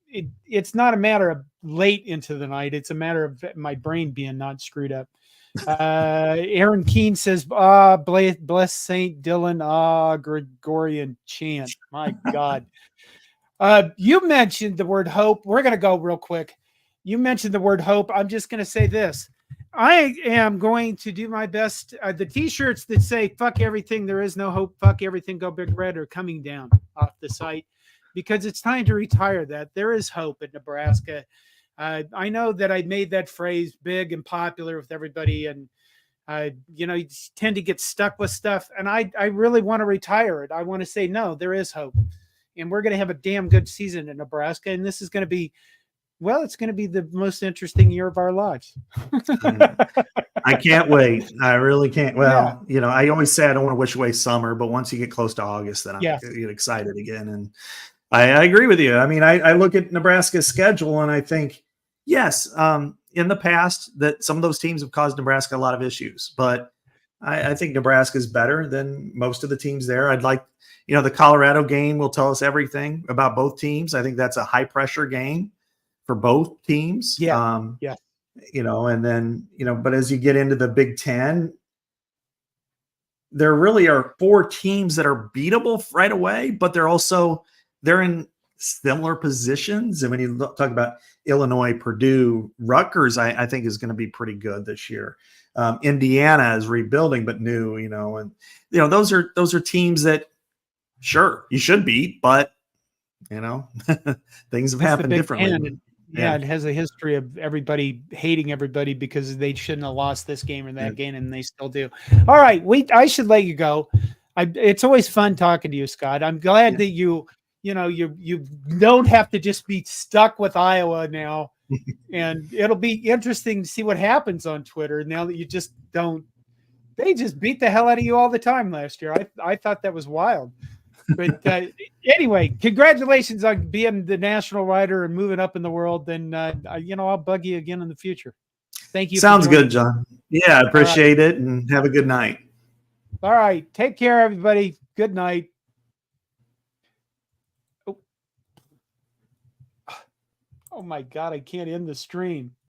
Speaker 1: it's not a matter of late into the night. It's a matter of my brain being not screwed up. Aaron Keene says, bless Saint Dylan, Gregorian chant. My God. You mentioned the word hope. We're going to go real quick. You mentioned the word hope. I'm just going to say this. I am going to do my best. The t-shirts that say fuck everything, there is no hope, fuck everything, go big red are coming down off the site because it's time to retire that. There is hope in Nebraska. I know that I made that phrase big and popular with everybody, and you tend to get stuck with stuff. And I really want to retire it. I want to say, no, there is hope, and we're going to have a damn good season in Nebraska. And this is going to be, it's going to be the most interesting year of our lives.
Speaker 2: I can't wait. I really can't. Well, I always say I don't want to wish away summer, but once you get close to August, then I get excited again. And I agree with you. I mean, I look at Nebraska's schedule and I think, yes, in the past that some of those teams have caused Nebraska a lot of issues, but I think Nebraska is better than most of the teams there. I'd like, the Colorado game will tell us everything about both teams. I think that's a high pressure game for both teams.
Speaker 1: Yeah.
Speaker 2: And then, but as you get into the Big Ten, there really are 4 teams that are beatable right away, but they're in similar positions. And when you talk about Illinois, Purdue, Rutgers, I think is going to be pretty good this year. Indiana is rebuilding, but new, and those are teams that sure you should beat, but things have happened differently.
Speaker 1: It has a history of everybody hating everybody because they shouldn't have lost this game or that game, and they still do. All right, I should let you go. It's always fun talking to you, Scott. I'm glad that you don't have to just be stuck with Iowa now. And it'll be interesting to see what happens on Twitter now that you just don't. They just beat the hell out of you all the time last year. I thought that was wild. But anyway, congratulations on being the national writer and moving up in the world. Then, I'll bug you again in the future. Thank you.
Speaker 2: Sounds good, John. Yeah, I appreciate it, and have a good night.
Speaker 1: All right. Take care, everybody. Good night. Oh my God, I can't end the stream.